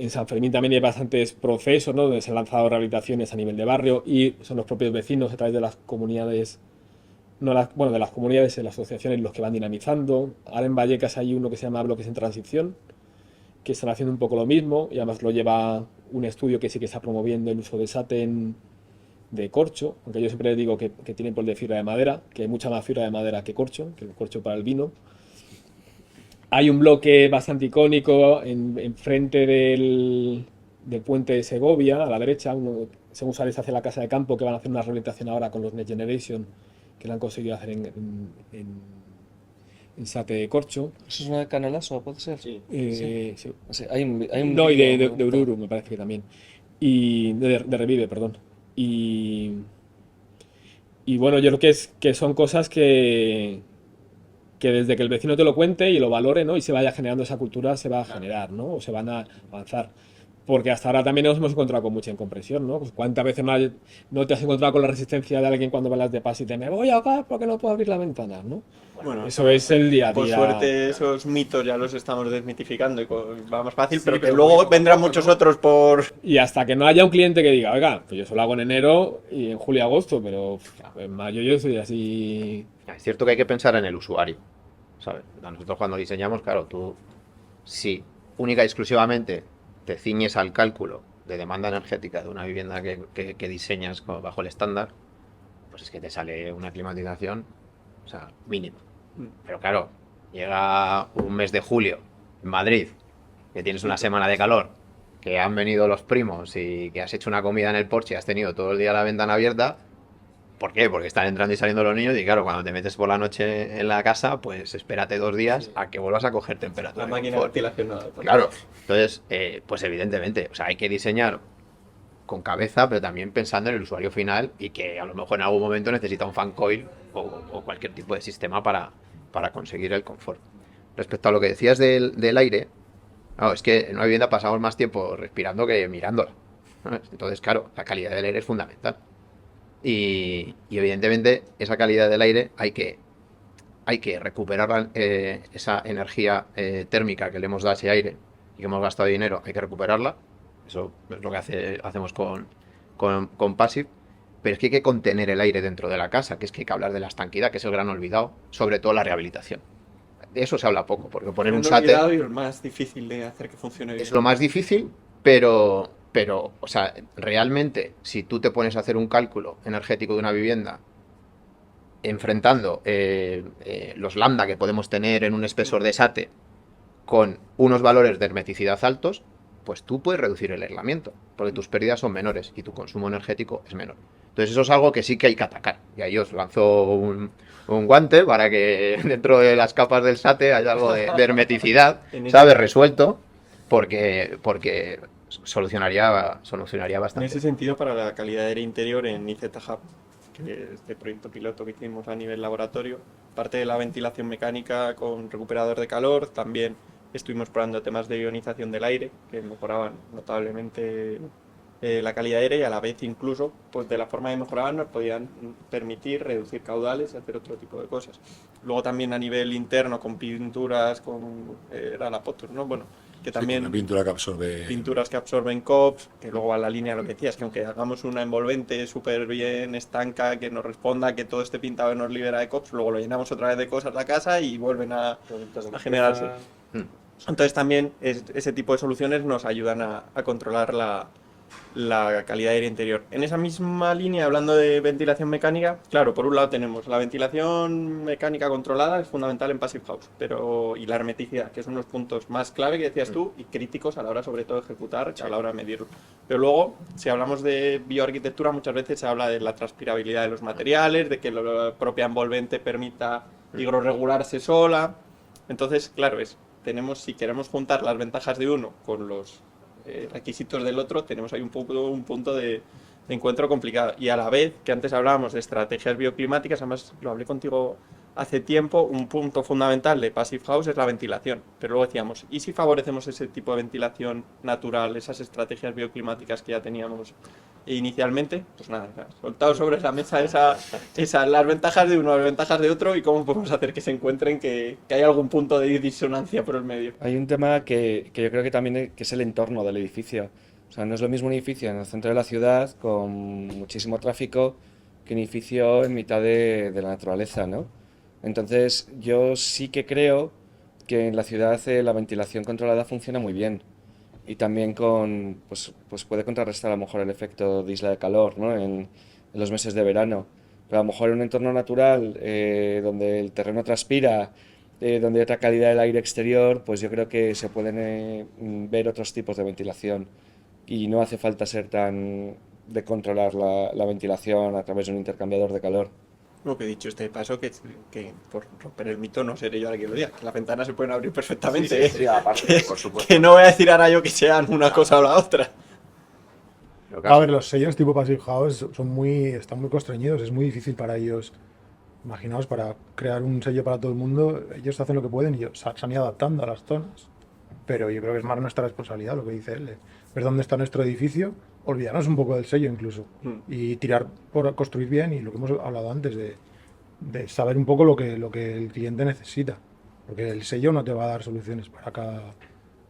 E: San Fermín también hay bastantes procesos, ¿no? Donde se han lanzado rehabilitaciones a nivel de barrio y son los propios vecinos a través de las comunidades, de las comunidades, de las asociaciones, los que van dinamizando. Ahora en Vallecas hay uno que se llama Bloques en Transición, que están haciendo un poco lo mismo y además lo lleva un estudio que sí que está promoviendo el uso de satén de corcho, aunque yo siempre les digo que tienen por de fibra de madera, que hay mucha más fibra de madera que el corcho para el vino. Hay un bloque bastante icónico enfrente del puente de Segovia, a la derecha, según sales hacia la casa de campo, que van a hacer una rehabilitación ahora con los Next Generation, que la han conseguido hacer en sate de corcho.
D: ¿Eso es una de Canelaso, puede ser?
A: sí.
E: Sí.
D: O sea, hay un
E: No, y
D: vídeo
E: de Ururu me parece que también. Y de Revive, perdón. Y bueno, yo creo que son cosas que desde que el vecino te lo cuente y lo valore, ¿no? Y se vaya generando esa cultura, se va a generar, ¿no? O se van a avanzar. Porque hasta ahora también nos hemos encontrado con mucha incompresión, ¿no? Pues ¿cuántas veces no te has encontrado con la resistencia de alguien cuando velas de paso y te me voy a ahogar porque no puedo abrir la ventana, ¿no?
A: Bueno,
E: Eso es el día a
A: por
E: día.
A: suerte esos mitos ya los estamos desmitificando y va más fácil,
C: Sí,
A: pero que
C: pero
A: luego
C: poco a
A: vendrán
C: poco,
A: muchos
C: ¿no?
A: otros por...
E: Y hasta que no haya un cliente que diga, oiga, pues yo solo hago en enero y en julio y agosto, pero en mayo yo estoy así.
G: Es cierto que hay que pensar en el usuario, ¿sabes? Nosotros cuando diseñamos, claro, tú, si única y exclusivamente te ciñes al cálculo de demanda energética de una vivienda que diseñas bajo el estándar, pues es que te sale una climatización, o sea, mínima. Pero claro, llega un mes de julio en Madrid, que tienes una semana de calor, que han venido los primos y que has hecho una comida en el porche y has tenido todo el día la ventana abierta. ¿Por qué? Porque están entrando y saliendo los niños y claro, cuando te metes por la noche en la casa, pues espérate 2 días a que vuelvas a coger temperatura.
A: La máquina de
G: confort.
A: ventilación no.
G: Claro, entonces, pues evidentemente, o sea, hay que diseñar con cabeza, pero también pensando en el usuario final y que a lo mejor en algún momento necesita un fan coil o cualquier tipo de sistema para conseguir el confort. Respecto a lo que decías del aire, claro, es que en una vivienda pasamos más tiempo respirando que mirándola, ¿sabes? Entonces, claro, la calidad del aire es fundamental. Y evidentemente esa calidad del aire hay que recuperar esa energía térmica que le hemos dado a ese aire y que hemos gastado dinero, hay que recuperarla. Eso es lo que hacemos con Passive. Pero es que hay que contener el aire dentro de la casa, que es que hay que hablar de la estanquidad, que es el gran olvidado, sobre todo la rehabilitación. De eso se habla poco, porque poner un sate
A: Y el más difícil de hacer que funcione bien.
G: es lo más difícil, pero, o sea, realmente, si tú te pones a hacer un cálculo energético de una vivienda, enfrentando los lambda que podemos tener en un espesor de sate con unos valores de hermeticidad altos, pues tú puedes reducir el aislamiento, porque tus pérdidas son menores y tu consumo energético es menor. Entonces eso es algo que sí que hay que atacar. Y ahí os lanzo un guante para que dentro de las capas del sate haya algo de hermeticidad, ¿sabes? Resuelto, porque solucionaría bastante.
A: En ese sentido, para la calidad de aire interior en IZ Hub, que es este proyecto piloto que hicimos a nivel laboratorio, parte de la ventilación mecánica con recuperador de calor, también estuvimos probando temas de ionización del aire, que mejoraban notablemente la calidad de aire y a la vez incluso, pues de la forma que mejoraban nos podían permitir reducir caudales y hacer otro tipo de cosas. Luego también a nivel interno con pinturas, era la Potur, ¿no? Bueno, que también
C: una pintura que absorbe.
A: pinturas que absorben COPs, que luego va en la línea de lo que decías, que aunque hagamos una envolvente súper bien estanca, que nos responda, que todo esté pintado y nos libera de COPs, luego lo llenamos otra vez de cosas la casa y vuelven a generarse. Entonces también ese tipo de soluciones nos ayudan a controlar la calidad de aire interior. En esa misma línea, hablando de ventilación mecánica, claro, por un lado tenemos la ventilación mecánica controlada, es fundamental en Passive House, y la hermeticidad, que son los puntos más clave que decías tú y críticos a la hora sobre todo de ejecutar, a la hora de medirlo. Pero luego, si hablamos de bioarquitectura, muchas veces se habla de la transpirabilidad de los materiales, de que la propia envolvente permita higroregularse sola. Entonces, claro, si queremos juntar las ventajas de uno con los requisitos del otro, tenemos ahí un punto de encuentro complicado. Y a la vez, que antes hablábamos de estrategias bioclimáticas, además lo hablé contigo hace tiempo, un punto fundamental de Passive House es la ventilación. Pero luego decíamos, ¿y si favorecemos ese tipo de ventilación natural, esas estrategias bioclimáticas que ya teníamos inicialmente? Pues nada, soltado sobre la mesa las ventajas de uno, las ventajas de otro y cómo podemos hacer que se encuentren, que haya algún punto de disonancia por el medio.
D: Hay un tema que yo creo que también que es el entorno del edificio. O sea, no es lo mismo un edificio en el centro de la ciudad con muchísimo tráfico que un edificio en mitad de la naturaleza, ¿no? Entonces, yo sí que creo que en la ciudad la ventilación controlada funciona muy bien y también pues puede contrarrestar a lo mejor el efecto de isla de calor, ¿no? En los meses de verano. Pero a lo mejor en un entorno natural donde el terreno transpira, donde hay otra calidad del aire exterior, pues yo creo que se pueden ver otros tipos de ventilación y no hace falta ser tan de controlar la ventilación a través de un intercambiador de calor.
A: Lo que he dicho este paso, que por romper el mito no seré yo la que lo diga, que las ventanas se pueden abrir perfectamente.
G: Sí, aparte, por supuesto.
A: Que no voy a decir ahora yo que sean una cosa o la otra.
G: Pero
F: A
G: claro,
F: ver, los sellos tipo Passive House están muy constreñidos, es muy difícil para ellos. Imaginaos, para crear un sello para todo el mundo, ellos hacen lo que pueden y se han ido adaptando a las zonas. Pero yo creo que es más nuestra responsabilidad lo que dice él, ver dónde está nuestro edificio, olvidarnos un poco del sello incluso, y tirar por construir bien, y lo que hemos hablado antes, de saber un poco lo que el cliente necesita. Porque el sello no te va a dar soluciones para cada...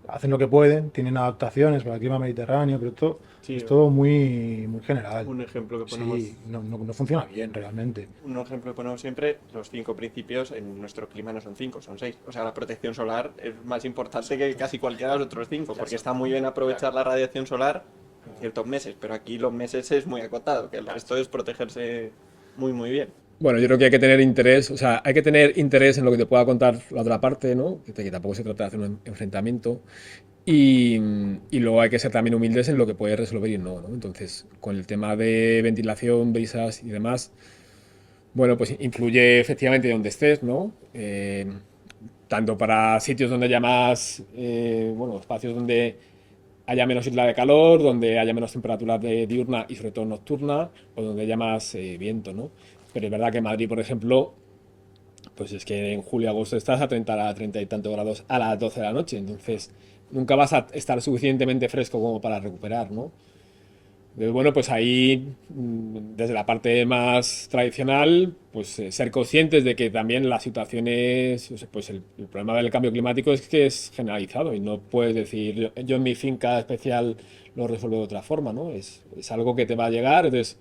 F: Hacen lo que pueden, tienen adaptaciones para el clima mediterráneo, pero esto
A: Sí,
F: es todo muy, muy general.
A: un ejemplo que ponemos.
F: Sí, no funciona bien realmente.
A: Un ejemplo que ponemos siempre, los 5 principios en nuestro clima no son 5, son 6. O sea, la protección solar es más importante que casi cualquiera de los otros 5, porque está muy bien aprovechar la radiación solar en ciertos meses, pero aquí los meses es muy acotado, que el resto es protegerse muy, muy bien.
E: Bueno, yo creo que hay que tener interés, o sea, hay que tener interés en lo que te pueda contar la otra parte, ¿no? Que tampoco se trata de hacer un enfrentamiento. Y, y luego hay que ser también humildes en lo que puedes resolver y no, ¿no? Entonces, con el tema de ventilación, brisas y demás, bueno, pues influye efectivamente donde estés, ¿no? Tanto para sitios donde haya más, bueno, espacios donde haya menos isla de calor, donde haya menos temperatura diurna y sobre todo nocturna, o donde haya más viento, ¿no? Pero es verdad que en Madrid, por ejemplo, pues es que en julio agosto estás a 30 y tantos grados a las 12 de la noche, entonces nunca vas a estar suficientemente fresco como para recuperar, ¿no? Entonces, bueno, pues ahí, desde la parte más tradicional, pues ser conscientes de que también las situaciones, o sea, pues el problema del cambio climático es que es generalizado y no puedes decir, yo en mi finca especial lo resuelvo de otra forma, ¿no? Es algo que te va a llegar, entonces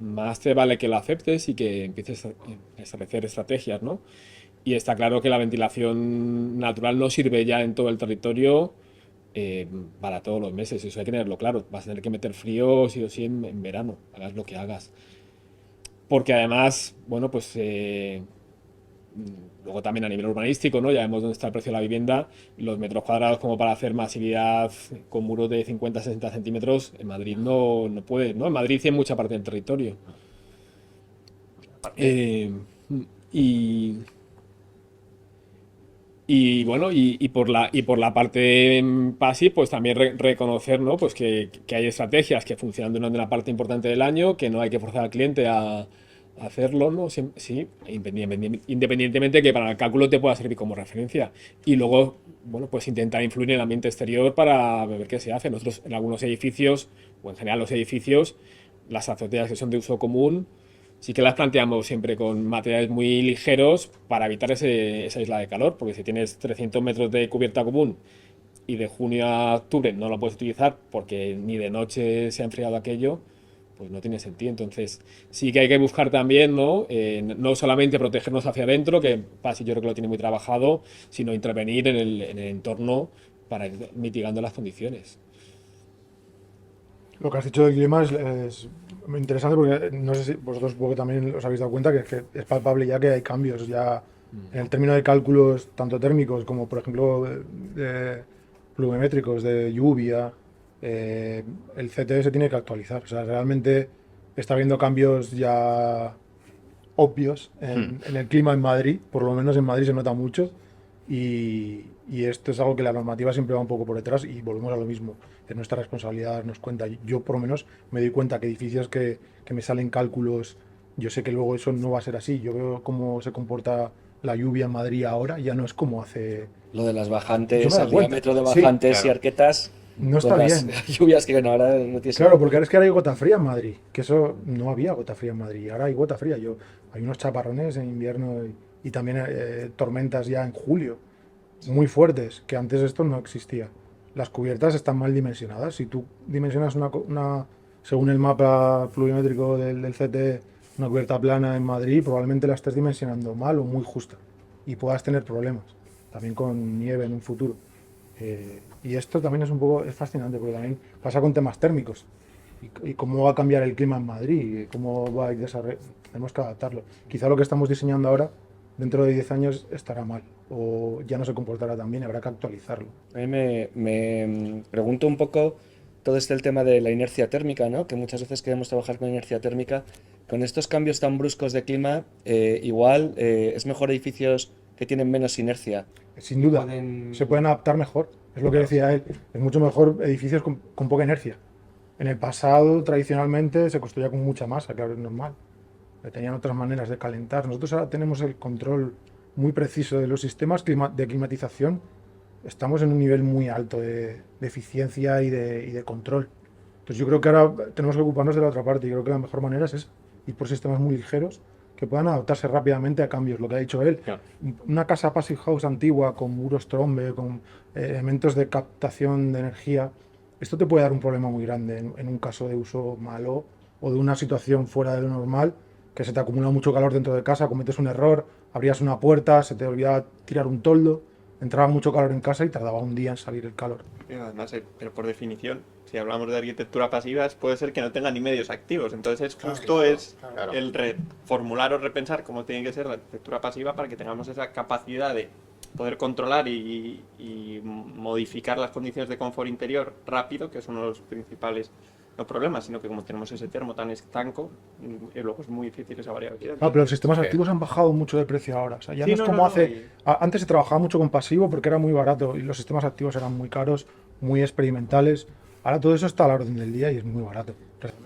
E: más te vale que lo aceptes y que empieces a establecer estrategias, ¿no? Y está claro que la ventilación natural no sirve ya en todo el territorio para todos los meses, eso hay que tenerlo claro. Vas a tener que meter frío sí o sí en verano, hagas lo que hagas. Porque además, bueno, pues luego también a nivel urbanístico, ¿no? Ya vemos dónde está el precio de la vivienda, los metros cuadrados como para hacer masividad con muros de 50-60 centímetros, en Madrid no puede, ¿no? En Madrid sí en mucha parte del territorio. Eh, y, y bueno, y por la parte passive, pues también reconocer, ¿no? Pues que hay estrategias que funcionan durante una parte importante del año, que no hay que forzar al cliente a hacerlo, ¿no? Sí, independientemente que para el cálculo te pueda servir como referencia. Y luego, bueno, pues intentar influir en el ambiente exterior para ver qué se hace. Nosotros en algunos edificios, o en general los edificios, las azoteas que son de uso común, sí que las planteamos siempre con materiales muy ligeros para evitar esa isla de calor, porque si tienes 300 metros de cubierta común y de junio a octubre no lo puedes utilizar porque ni de noche se ha enfriado aquello, pues no tiene sentido. Entonces sí que hay que buscar también, ¿no? No solamente protegernos hacia adentro, que Pasi yo creo que lo tiene muy trabajado, sino intervenir en el entorno para ir mitigando las condiciones.
F: Lo que has dicho del clima es muy interesante porque no sé si vosotros supongo que también os habéis dado cuenta que es palpable ya que hay cambios ya en el término de cálculos tanto térmicos como por ejemplo pluviométricos de lluvia. El CTE se tiene que actualizar, o sea, realmente está habiendo cambios ya obvios en el clima en Madrid, por lo menos en Madrid se nota mucho y esto es algo que la normativa siempre va un poco por detrás y volvemos a lo mismo. Es nuestra responsabilidad darnos cuenta. Yo por lo menos me doy cuenta que edificios que me salen cálculos, yo sé que luego eso no va a ser así. Yo veo cómo se comporta la lluvia en Madrid ahora, ya no es como hace...
D: Lo de las
F: Yo me
D: bajantes,
F: doy
D: el
F: cuenta.
D: diámetro de
F: Sí,
D: bajantes y
G: claro.
D: arquetas.
F: No está
D: con las
F: bien.
D: lluvias que bueno, ahora no tiene
F: Claro, porque ahora es que ahora hay gota fría en Madrid, que eso no había gota fría en Madrid, ahora hay gota fría. Hay unos chaparrones en invierno y también tormentas ya en julio, muy fuertes, que antes esto no existía. Las cubiertas están mal dimensionadas. Si tú dimensionas según el mapa pluviométrico del CTE, una cubierta plana en Madrid, probablemente la estés dimensionando mal o muy justa y puedas tener problemas, también con nieve en un futuro. Y esto también es fascinante, porque también pasa con temas térmicos y cómo va a cambiar el clima en Madrid, y cómo va a ir desarrollando. Tenemos que adaptarlo. Quizá lo que estamos diseñando ahora, dentro de 10 años, estará mal o ya no se comportará tan bien, habrá que actualizarlo.
D: A mí me pregunto un poco todo el tema de la inercia térmica, ¿no? Que muchas veces queremos trabajar con inercia térmica. Con estos cambios tan bruscos de clima, igual es mejor edificios que tienen menos inercia.
F: Sin duda,
D: Pueden-
F: se pueden adaptar mejor. Es lo que decía él. Es mucho mejor edificios con poca inercia. En el pasado, tradicionalmente, se construía con mucha masa, claro, es normal. Tenían otras maneras de calentar. Nosotros ahora tenemos el control muy preciso de los sistemas de climatización. Estamos en un nivel muy alto de eficiencia y de control. Entonces yo creo que ahora tenemos que ocuparnos de la otra parte y creo que la mejor manera es esa, ir por sistemas muy ligeros que puedan adaptarse rápidamente a cambios, lo que ha dicho él.
G: Claro.
F: Una casa passive house antigua con muros trombe, con elementos de captación de energía, esto te puede dar un problema muy grande en un caso de uso malo o de una situación fuera de lo normal, que se te acumula mucho calor dentro de casa, cometes un error, abrías una puerta, se te olvidaba tirar un toldo, entraba mucho calor en casa y tardaba un día en salir el calor.
A: Además, pero por definición, si hablamos de arquitectura pasiva, puede ser que no tenga ni medios activos. Entonces,
G: Claro.
A: el reformular o repensar cómo tiene que ser la arquitectura pasiva para que tengamos esa capacidad de poder controlar y modificar las condiciones de confort interior rápido, que es uno de los principales no problemas, sino que como tenemos ese termo tan estanco, luego es muy difícil esa variabilidad.
F: No, pero los sistemas activos han bajado mucho de precio ahora. O sea, ya
A: Sí,
F: no es
A: no,
F: como
A: no, no,
F: hace.
A: y-
F: Antes se trabajaba mucho con pasivo porque era muy barato y los sistemas activos eran muy caros, muy experimentales. Ahora todo eso está a la orden del día y es muy barato.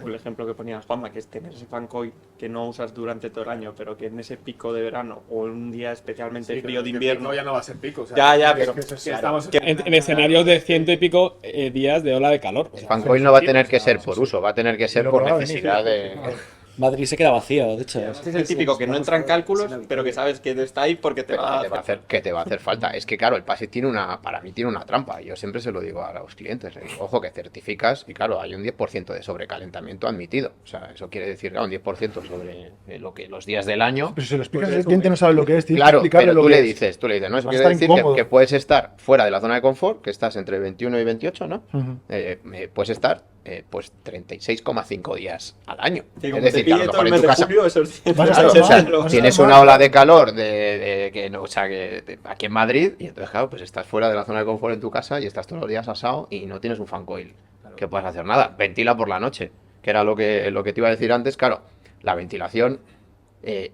A: El ejemplo que ponía Juanma, que es tener ese fan coil que no usas durante todo el año, pero que en ese pico de verano o en un día especialmente frío de invierno.
E: No, ya no va a ser pico. O sea,
A: Ya,
E: es
A: pero
E: que eso sí,
A: claro,
E: estamos en escenarios de ciento y pico días de ola de calor. O
G: El
E: sea,
G: fancoil no va a tener que ser por uso, va a tener que ser
F: Lo
G: por
F: que va a venir,
G: necesidad
F: sí.
G: de...
D: Madrid se queda vacío, de hecho.
A: este es el típico que no entra en cálculos, pero que sabes que está ahí porque te
G: Pero
A: va a
G: que te va a
A: hacer.
G: hacer, que te va a hacer falta. Es que claro, el PASIC tiene para mí tiene una trampa. Yo siempre se lo digo a los clientes. Les digo, ojo, que certificas y claro, hay un 10% de sobrecalentamiento admitido. O sea, eso quiere decir, claro, un 10% sobre los días del año.
F: Pero si lo explicas, el cliente no sabe lo que es, tienes
G: Claro,
F: que explicarle
G: pero
F: lo
G: tú
F: que
G: le
F: es.
G: dices, no, eso
F: Va a
G: quiere
F: estar
G: decir
F: incómodo.
G: que puedes estar fuera de la zona de confort, que estás entre 21 y 28, ¿no?
F: Ujú.
G: Puedes estar pues 36,5 días al año.
A: Que
G: Es
A: como te
G: decir, que a
A: pille
G: lo
A: todo
G: mejor
A: el
G: en
A: mes
G: tu
A: de
G: casa
A: julio, esos 100
F: Vas a
G: claro,
F: estar
G: o sea,
F: mal, vas a
G: tienes
F: estar
G: una
F: mal.
G: ola de calor que no, o sea, que aquí en Madrid y entonces claro, pues estás fuera de la zona de confort en tu casa y estás todos los días asado y no tienes un fan coil que puedas hacer nada. Ventila por la noche, que era lo que te iba a decir antes. Claro, la ventilación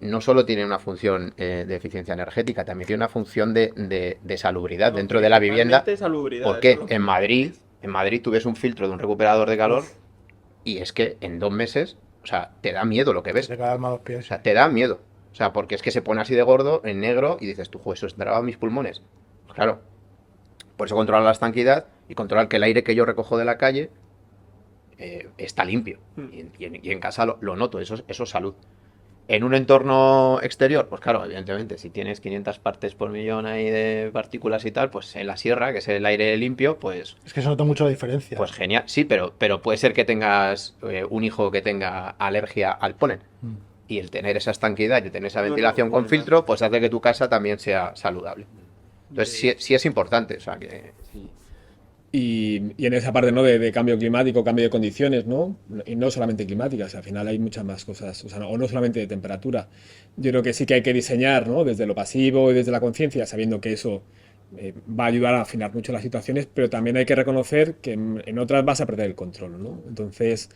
G: no solo tiene una función de eficiencia energética, también tiene una función de salubridad dentro de la vivienda.
A: Principalmente salubridad,
G: Porque
A: eso es lo que-
G: en Madrid tú ves un filtro de un recuperador de calor y es que en 2 meses, o sea, te da miedo lo que ves.
F: Se queda arma a dos
G: O
F: pies.
G: sea, te da miedo. O sea, porque es que se pone así de gordo, en negro, y dices, tú, eso entraba a mis pulmones. Pues claro. Por eso controlar la estanquidad y controlar que el aire que yo recojo de la calle está limpio. Y en casa lo noto, eso es salud. En un entorno exterior, pues claro, evidentemente, si tienes 500 partes por millón ahí de partículas y tal, pues en la sierra, que es el aire limpio, pues
F: Es que se nota mucho la diferencia.
G: pues genial, sí, pero puede ser que tengas un hijo que tenga alergia al polen.
F: Mm.
G: Y el tener esa estanquidad y tener esa
A: No,
G: ventilación
A: no,
G: con
A: no,
G: filtro, pues hace que tu casa también sea saludable. Entonces sí es importante, o sea que...
E: Y en esa parte, ¿no? de cambio climático, cambio de condiciones, ¿no? Y no solamente climáticas, al final hay muchas más cosas, o sea, o no solamente de temperatura. Yo creo que sí que hay que diseñar, ¿no? Desde lo pasivo y desde la conciencia, sabiendo que eso va a ayudar a afinar mucho las situaciones, pero también hay que reconocer que en otras vas a perder el control, ¿no? Entonces,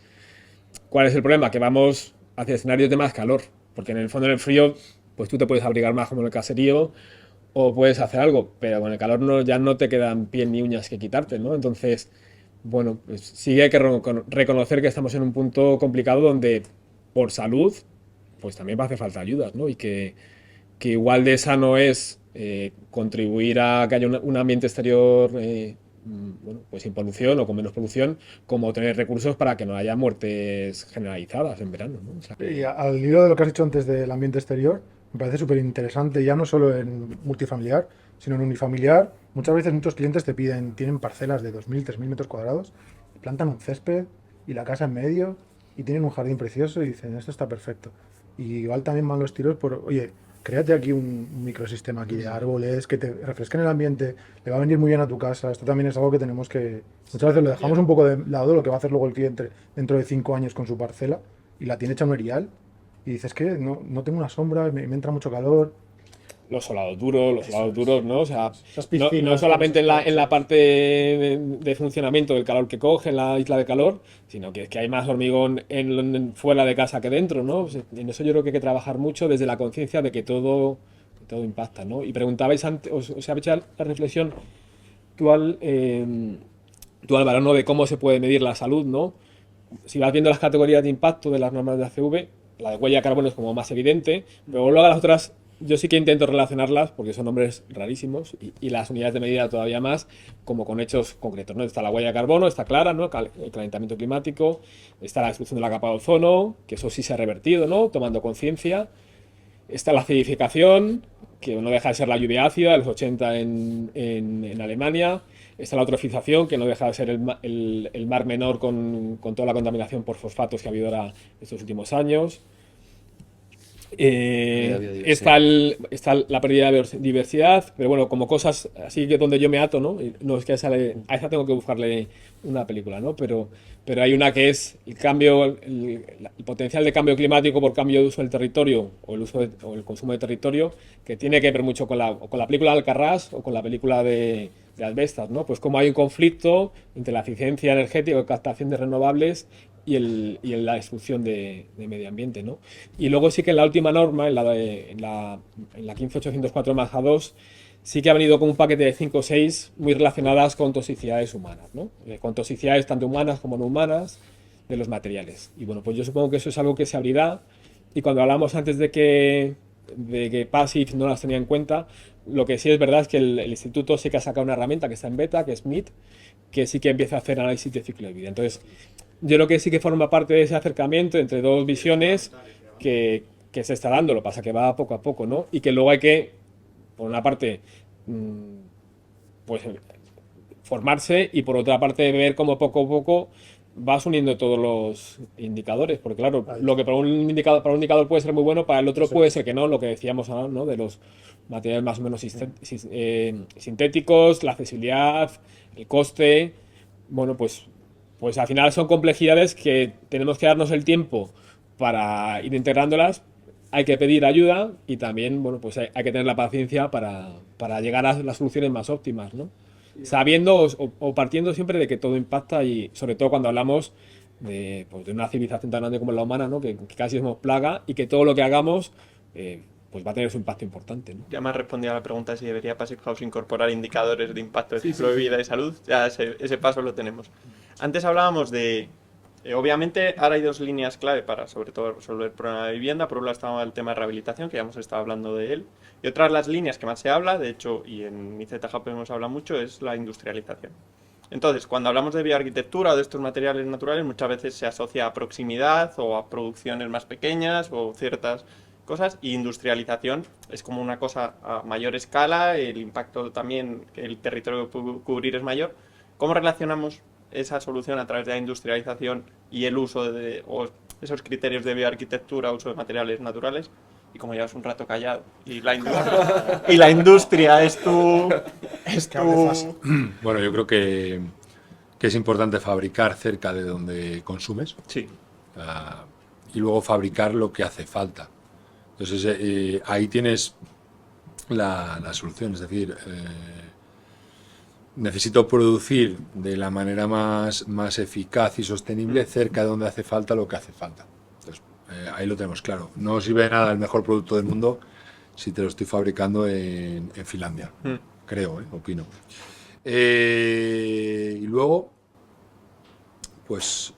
E: ¿cuál es el problema? Que vamos hacia escenarios de más calor, porque en el fondo en el frío, pues tú te puedes abrigar más como en el caserío, o puedes hacer algo, pero con el calor ya no te quedan piel ni uñas que quitarte, ¿no? Entonces, bueno, pues sí hay que reconocer que estamos en un punto complicado donde por salud, pues también va a hacer falta ayudas, ¿no? Y que igual de sano es contribuir a que haya un ambiente exterior bueno, pues sin polución o con menos polución, como tener recursos para que no haya muertes generalizadas en verano, ¿no? O sea,
F: Y al hilo de lo que has dicho antes del ambiente exterior, me parece súper interesante, ya no solo en multifamiliar, sino en unifamiliar. Muchas veces muchos clientes te piden, tienen parcelas de 2.000, 3.000 metros cuadrados, plantan un césped y la casa en medio y tienen un jardín precioso y dicen, esto está perfecto. Y igual también van los tiros por, oye, créate aquí un microsistema aquí de árboles que te refresquen el ambiente, le va a venir muy bien a tu casa. Esto también es algo que tenemos que... Muchas veces lo dejamos un poco de lado, lo que va a hacer luego el cliente dentro de 5 años con su parcela y la tiene hecha un erial y dices que no tengo una sombra, me entra mucho calor.
E: los solados duros, ¿no? O sea,
F: Esas
E: no
F: piscinas,
E: solamente en
F: esas-
E: la parte de funcionamiento del calor que coge en la isla de calor, sino que es que hay más hormigón fuera de casa que dentro, ¿no? Pues en eso yo creo que hay que trabajar mucho desde la conciencia de que todo impacta, ¿no? Y preguntabais antes, os habéis hecho la reflexión tú, tú Álvaro, ¿no? De cómo se puede medir la salud, ¿no? Si vas viendo las categorías de impacto de las normas de ACV, la de huella de carbono es como más evidente, pero luego las otras yo sí que intento relacionarlas porque son nombres rarísimos y las unidades de medida todavía más como con hechos concretos, ¿no? Está la huella de carbono, está clara, ¿no? El calentamiento climático, está la destrucción de la capa de ozono, que eso sí se ha revertido, ¿no? Tomando conciencia. Está la acidificación, que no deja de ser la lluvia ácida, de los 80 en Alemania. Está la eutrofización, que no deja de ser el mar menor con toda la contaminación por fosfatos que ha habido ahora estos últimos años. Está la pérdida de diversidad, pero bueno, como cosas así que donde yo me ato, ¿no? No es que a esa tengo que buscarle una película, ¿no? Pero hay una que es el cambio, el potencial de cambio climático por cambio de uso del territorio o o el consumo de territorio, que tiene que ver mucho con la película de Alcarrás o con la película de Asbestas, ¿no? Pues como hay un conflicto entre la eficiencia energética o captación de renovables y la destrucción de medio ambiente, ¿no? Y luego sí que en la última norma, en la 15804 más A2, sí que ha venido con un paquete de 5 o 6 muy relacionadas con toxicidades humanas, ¿no? Con toxicidades tanto humanas como no humanas de los materiales. Y bueno, pues yo supongo que eso es algo que se abrirá y cuando hablamos antes de que PASIF no las tenía en cuenta, lo que sí es verdad es que el instituto sí que ha sacado una herramienta que está en beta, que es MIT, que sí que empieza a hacer análisis de ciclo de vida. Entonces, yo creo que sí que forma parte de ese acercamiento entre dos visiones que se está dando, lo que pasa que va poco a poco, ¿no? Y que luego hay que, por una parte, pues formarse y por otra parte ver cómo poco a poco vas uniendo todos los indicadores, porque claro, lo que para un indicador puede ser muy bueno, para el otro puede ser que no, lo que decíamos ahora, ¿no? De los materiales más o menos sintéticos, la accesibilidad, el coste, bueno, pues al final son complejidades que tenemos que darnos el tiempo para ir integrándolas, hay que pedir ayuda y también, bueno, pues hay que tener la paciencia para llegar a las soluciones más óptimas, ¿no? Sabiendo o partiendo siempre de que todo impacta y sobre todo cuando hablamos pues de una civilización tan grande como la humana, ¿no? Que casi somos plaga y que todo lo que hagamos pues va a tener su impacto importante, ¿no?
A: Ya me has respondido a la pregunta si debería Passive House incorporar indicadores de impacto de ciclo de vida y salud. Ya ese paso lo tenemos. Antes hablábamos de... obviamente ahora hay dos líneas clave para sobre todo resolver el problema de vivienda. Por un lado estaba el tema de rehabilitación, que ya hemos estado hablando de él. Y otras las líneas que más se habla, de hecho, y en IZHAP hemos hablado mucho, es la industrialización. Entonces, cuando hablamos de bioarquitectura o de estos materiales naturales, muchas veces se asocia a proximidad o a producciones más pequeñas o ciertas cosas, y industrialización es como una cosa a mayor escala, el impacto también, el territorio que puede cubrir es mayor. ¿Cómo relacionamos esa solución a través de la industrialización y el uso o esos criterios de bioarquitectura, uso de materiales naturales? Y como llevas un rato callado y la industria es tu...
C: Bueno, yo creo que es importante fabricar cerca de donde consumes.
A: Sí.
C: Y luego fabricar lo que hace falta. Entonces, ahí tienes la solución. Es decir, necesito producir de la manera más eficaz y sostenible cerca de donde hace falta lo que hace falta. Entonces, ahí lo tenemos claro. No sirve de nada el mejor producto del mundo si te lo estoy fabricando en Finlandia. Creo, opino. Y luego, pues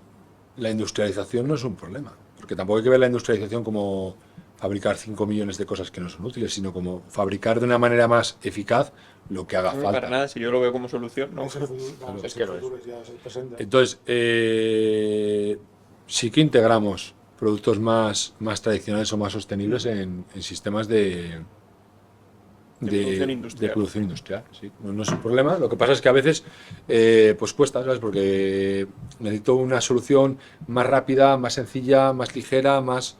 C: la industrialización no es un problema, porque tampoco hay que ver la industrialización como fabricar 5 millones de cosas que no son útiles, sino como fabricar de una manera más eficaz lo que haga
A: No,
C: falta.
A: para nada, si yo lo veo como solución, ¿no?
F: Es el futuro, vamos,
G: es que lo es.
F: futuro ya es el presente.
C: Entonces, sí que integramos productos más tradicionales o más sostenibles en sistemas de
A: producción industrial.
C: de producción industrial, sí. No es un problema. Lo que pasa es que a veces pues cuesta, ¿sabes? Porque necesito una solución más rápida, más sencilla, más ligera, más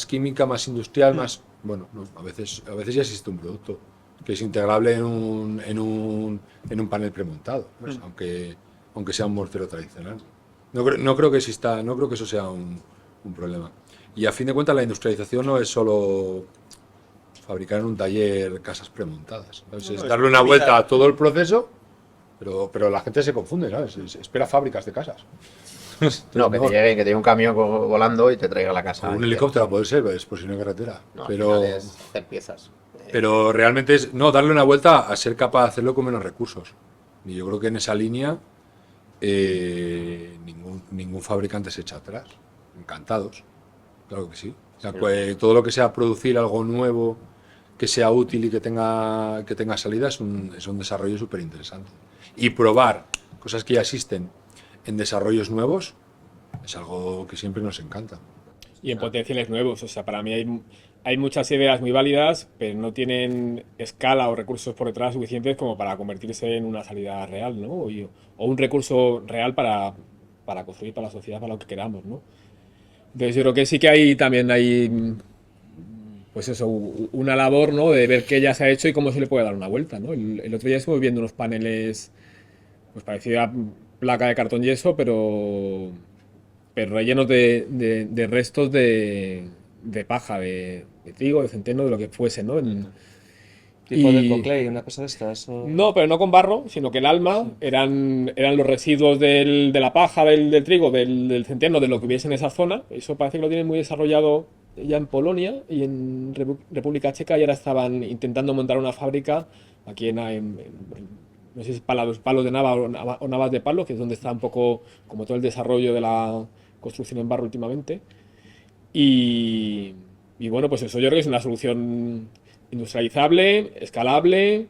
C: química, más industrial, más... Bueno, no, a veces ya existe un producto que es integrable en un panel premontado, ¿sabes? Aunque sea un mortero tradicional. No creo que exista, no creo que eso sea un problema. Y a fin de cuentas la industrialización no es solo fabricar en un taller casas premontadas, ¿sabes?
A: No,
C: Es
A: es
C: darle una
A: optimizar.
C: vuelta a todo el proceso, pero la gente se confunde, ¿sabes? Espera fábricas de casas.
G: No, que te llegue un camión volando y te traiga a la casa.
C: Un helicóptero puede ser, es por si no hay carretera.
G: No, al
C: pero
G: final es hacer piezas.
C: Pero realmente es darle una vuelta a ser capaz de hacerlo con menos recursos. Y yo creo que en esa línea ningún fabricante se echa atrás. Encantados, claro que sí. O sea, todo lo que sea producir algo nuevo, que sea útil y que tenga salida es un desarrollo súper interesante. Y probar cosas que ya existen en desarrollos nuevos es algo que siempre nos encanta.
E: Y en potenciales nuevos. O sea, para mí hay muchas ideas muy válidas, pero no tienen escala o recursos por detrás suficientes como para convertirse en una salida real, ¿no? O un recurso real para construir para la sociedad, para lo que queramos, ¿no? Entonces yo creo que sí que hay pues eso, una labor, ¿no? De ver qué ya se ha hecho y cómo se le puede dar una vuelta, ¿no? El otro día estuve viendo unos paneles, pues parecía placa de cartón yeso, pero rellenos de restos de paja, de trigo, de centeno, de lo que fuese, ¿no?
D: Tipo de
E: Y-
D: Coclay, una cosa de estas.
E: No, pero no con barro, sino que el alma eran los residuos de la paja, del trigo, del centeno, de lo que hubiese en esa zona. Eso parece que lo tienen muy desarrollado ya en Polonia y en República Checa, y ahora estaban intentando montar una fábrica aquí no sé si palos de nava o navas de palo, que es donde está un poco como todo el desarrollo de la construcción en barro últimamente. Y bueno, pues eso yo creo que es una solución industrializable, escalable,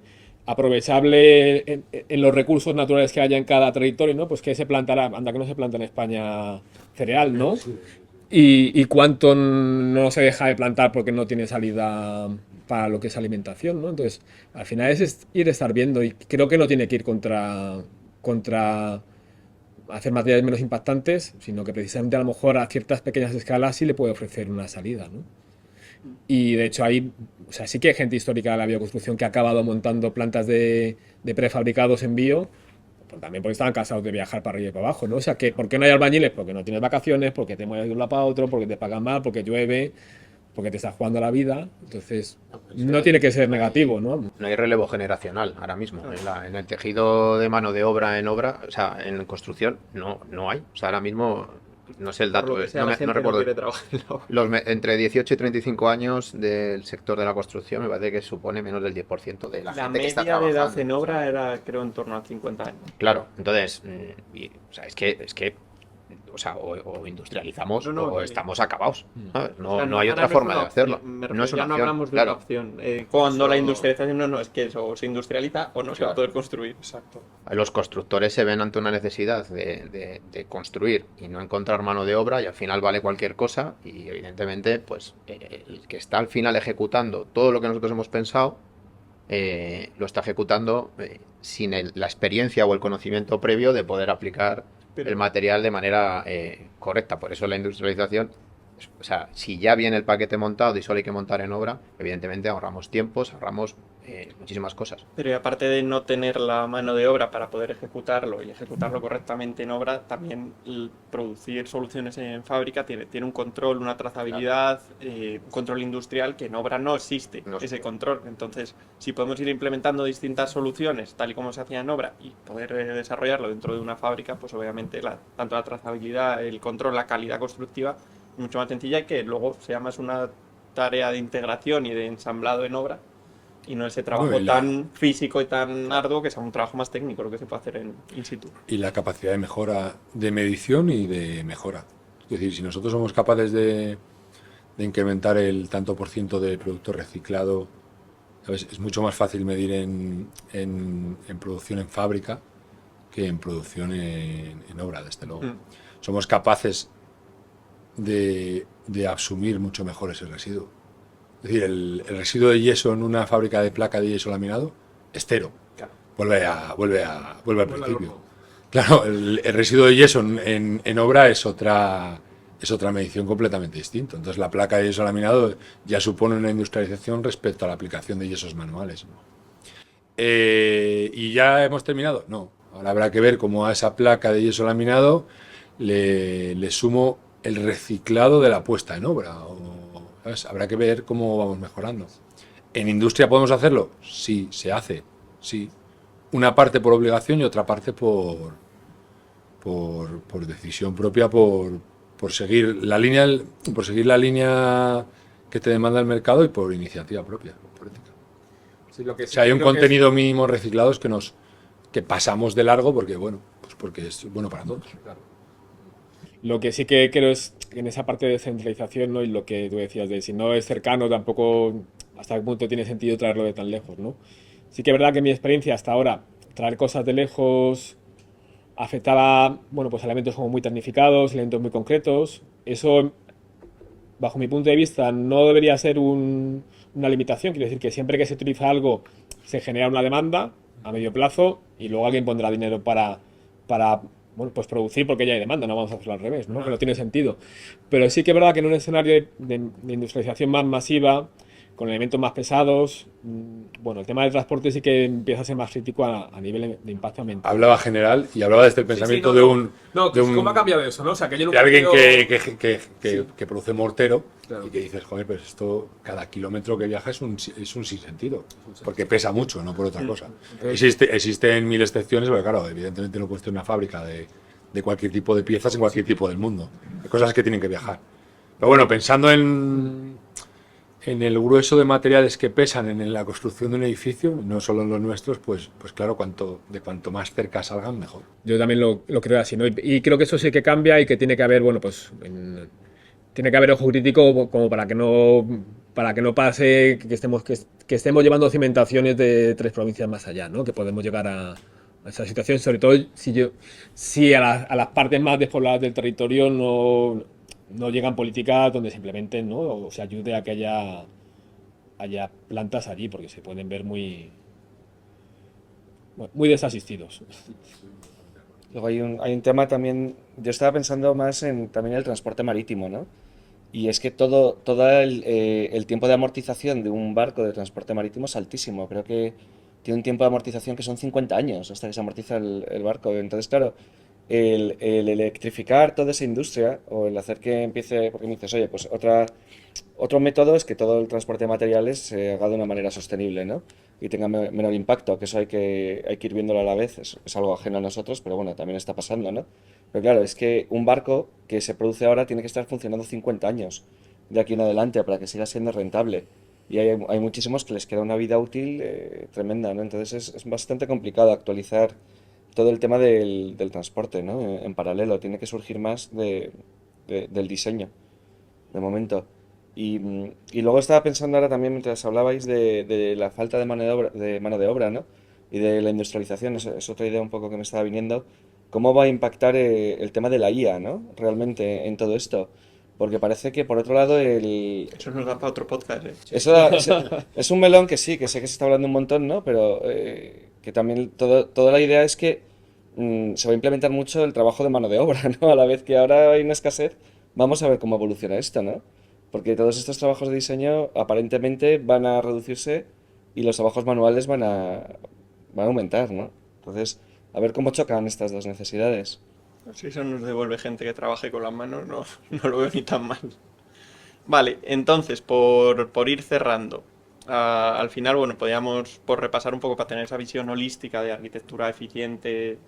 E: aprovechable en los recursos naturales que haya en cada territorio, ¿no? Pues que se plantará, anda que no se planta en España cereal, ¿no? Y cuánto no se deja de plantar porque no tiene salida para lo que es alimentación, ¿no? Entonces, al final es estar viendo, y creo que no tiene que ir contra hacer materiales menos impactantes, sino que precisamente a lo mejor a ciertas pequeñas escalas sí le puede ofrecer una salida, ¿no? Y de hecho o sea, sí que hay gente histórica de la bioconstrucción que ha acabado montando plantas de prefabricados en bio, pues también porque estaban cansados de viajar para arriba y para abajo, ¿no? O sea, ¿por qué no hay albañiles? Porque no tienes vacaciones, porque te mueves de un lado para otro, porque te pagan mal, porque llueve, porque te estás jugando la vida. Entonces, no tiene que ser negativo, ¿no?
G: No hay relevo generacional ahora mismo. En el tejido de mano de obra en obra, o sea, en construcción, no hay. O sea, ahora mismo, no sé el dato,
A: Por lo que sea,
G: no
A: la gente
G: recuerdo.
A: quiere trabajar en la obra.
G: Entre 18 y 35 años del sector de la construcción me parece que supone menos del 10% de la
A: La
G: gente que está
A: media de edad
G: trabajando.
A: en obra era, creo, en torno a 50 años.
G: Claro, entonces, o sea, es que o sea, o industrializamos
A: No,
G: o
A: que-
G: estamos acabados, ¿sabes?
A: O sea,
G: No hay
A: ahora
G: otra
A: no es
G: forma
A: una
G: de hacerlo.
A: opción, me
G: No
A: refiero,
G: es una
A: ya no
G: opción,
A: hablamos de
G: claro.
A: una opción. Cuando la
G: Eso-
A: industrialización no, es que eso o se industrializa o no se va a poder construir.
F: Exacto.
G: Los constructores se ven ante una necesidad de construir y no encontrar mano de obra, y al final vale cualquier cosa, y evidentemente pues el que está al final ejecutando todo lo que nosotros hemos pensado lo está ejecutando sin la experiencia o el conocimiento previo de poder aplicar
A: Pero-
G: el material de manera correcta. Por eso la industrialización, o sea, si ya viene el paquete montado y solo hay que montar en obra, evidentemente ahorramos tiempos, ahorramos muchísimas cosas.
A: Pero y aparte de no tener la mano de obra para poder ejecutarlo y ejecutarlo correctamente en obra, también producir soluciones en fábrica tiene un control, una trazabilidad, un control industrial que en obra no existe,
G: No
A: ese
G: existe.
A: control. Entonces, si podemos ir implementando distintas soluciones, tal y como se hacía en obra, y poder desarrollarlo dentro de una fábrica, pues obviamente tanto la trazabilidad, el control, la calidad constructiva, mucho más sencilla, y que luego sea más una tarea de integración y de ensamblado en obra, y no ese trabajo
C: No, y la-
A: tan físico y tan arduo, que sea un trabajo más técnico lo que se puede hacer en in situ.
C: Y la capacidad de mejora, de medición y de mejora. Es decir, si nosotros somos capaces de incrementar el tanto por ciento de producto reciclado, ¿sabes? Es mucho más fácil medir en producción en fábrica que en producción en obra, desde luego. Somos capaces de asumir mucho mejor ese residuo. Es decir, el residuo de yeso en una fábrica de placa de yeso laminado es cero.
A: Claro.
C: Vuelve al principio. Claro, el residuo de yeso en obra es otra medición completamente distinta. Entonces la placa de yeso laminado ya supone una industrialización respecto a la aplicación de yesos manuales. ¿Y ya hemos terminado? No. Ahora habrá que ver cómo a esa placa de yeso laminado le sumo el reciclado de la puesta en obra. ¿Sabes? Habrá que ver cómo vamos mejorando. ¿En industria podemos hacerlo? Sí, se hace. Sí. Una parte por obligación y otra parte por decisión propia, por seguir la línea que te demanda el mercado y por iniciativa propia. Política.
E: Sí, lo que
C: O
E: sí
C: sea, hay
E: que
C: un
E: creo que
C: contenido mínimo reciclados que pasamos de largo porque, bueno, pues porque es bueno para todos.
E: Lo que sí que creo es que en esa parte de descentralización, ¿no? Y lo que tú decías de si no es cercano, tampoco hasta qué punto tiene sentido traerlo de tan lejos, ¿no? Sí que es verdad que mi experiencia hasta ahora, traer cosas de lejos afectaba, bueno, pues elementos como muy tecnificados, elementos muy concretos. Eso, bajo mi punto de vista, no debería ser una limitación. Quiero decir que siempre que se utiliza algo, se genera una demanda a medio plazo y luego alguien pondrá dinero para bueno, pues producir porque ya hay demanda, no vamos a hacerlo al revés, ¿no? Que no tiene sentido. Pero sí que es verdad que en un escenario de industrialización más masiva, con elementos más pesados, bueno, el tema del transporte sí que empieza a ser más crítico a nivel de impacto ambiental.
C: Hablaba general y hablaba desde el pensamiento de un... de un-
E: ¿Cómo ha cambiado eso, no? O sea, que yo
C: de
E: nunca he
C: alguien
E: tenido-
C: que produce mortero
E: Claro.
C: y que dices, joder, pues esto, cada kilómetro que viaja es un sinsentido, porque pesa mucho, no por otra cosa. Existen mil excepciones, pero claro, evidentemente no puedes tener una fábrica de cualquier tipo de piezas en cualquier tipo del mundo. Hay cosas que tienen que viajar. Pero bueno, pensando en el grueso de materiales que pesan en la construcción de un edificio, no solo en los nuestros, pues claro, cuanto más cerca salgan, mejor.
E: Yo también lo creo así, ¿no? Y creo que eso sí que cambia y que tiene que haber, bueno, pues tiene que haber ojo crítico como para que no pase que estemos llevando cimentaciones de 3 provincias más allá, ¿no? Que podemos llegar a esa situación, sobre todo si a las partes más despobladas del territorio no llegan políticas donde se implementen, ¿no? O se ayude a que haya plantas allí, porque se pueden ver muy desasistidos.
D: Luego hay un tema también, yo estaba pensando más en también el transporte marítimo, ¿no? Y es que todo el tiempo de amortización de un barco de transporte marítimo es altísimo. Creo que tiene un tiempo de amortización que son 50 años hasta que se amortiza el barco. Entonces, claro, el electrificar toda esa industria o el hacer que empiece, porque me dices, oye, pues otro método es que todo el transporte de materiales se haga de una manera sostenible, ¿no? Y tenga menor impacto, que eso hay que ir viéndolo a la vez, es algo ajeno a nosotros, pero bueno, también está pasando, ¿no? Pero claro, es que un barco que se produce ahora tiene que estar funcionando 50 años de aquí en adelante para que siga siendo rentable. Y hay muchísimos que les queda una vida útil tremenda, ¿no? Entonces es bastante complicado actualizar todo el tema del transporte, ¿no? En paralelo, tiene que surgir más del diseño, de momento. Y luego estaba pensando ahora también, mientras hablabais de la falta de mano de obra, ¿no? Y de la industrialización, es otra idea un poco que me estaba viniendo. ¿Cómo va a impactar el tema de la IA, ¿no? Realmente en todo esto. Porque parece que por otro lado
A: Eso nos da para otro podcast, ¿eh?
D: es un melón que sí, que sé que se está hablando un montón, ¿no? Pero que también toda la idea es que se va a implementar mucho el trabajo de mano de obra, ¿no? A la vez que ahora hay una escasez, vamos a ver cómo evoluciona esto, ¿no? Porque todos estos trabajos de diseño aparentemente van a reducirse y los trabajos manuales van a aumentar, ¿no? Entonces, a ver cómo chocan estas dos necesidades.
A: Si eso nos devuelve gente que trabaje con las manos, no lo veo ni tan mal. Vale, entonces, por ir cerrando, al final, bueno, podríamos, por repasar un poco para tener esa visión holística de arquitectura eficiente,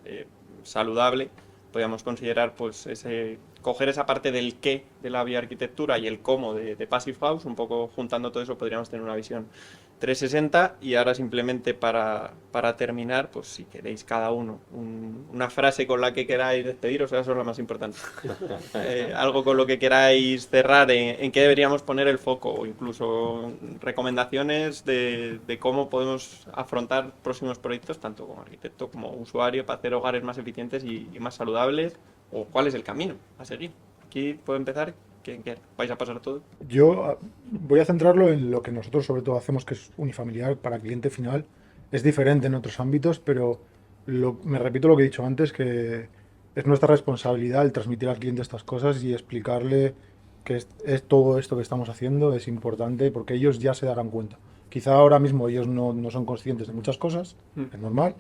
A: saludable, podríamos considerar pues ese coger esa parte del qué de la bioarquitectura y el cómo de Passive House, un poco juntando todo eso podríamos tener una visión 360. Y ahora simplemente para terminar, pues si queréis cada uno una frase con la que queráis despediros, eso es lo más importante. Algo con lo que queráis cerrar, en qué deberíamos poner el foco, o incluso recomendaciones de cómo podemos afrontar próximos proyectos, tanto como arquitecto como usuario, para hacer hogares más eficientes y más saludables, o cuál es el camino a seguir. Aquí puedo empezar. ¿Qué vais a pasar todo?
F: Yo voy a centrarlo en lo que nosotros sobre todo hacemos, que es unifamiliar para cliente final. Es diferente en otros ámbitos, pero me repito lo que he dicho antes, que es nuestra responsabilidad el transmitir al cliente estas cosas y explicarle que es todo esto que estamos haciendo es importante, porque ellos ya se darán cuenta. Quizá ahora mismo ellos no son conscientes de muchas cosas, es normal,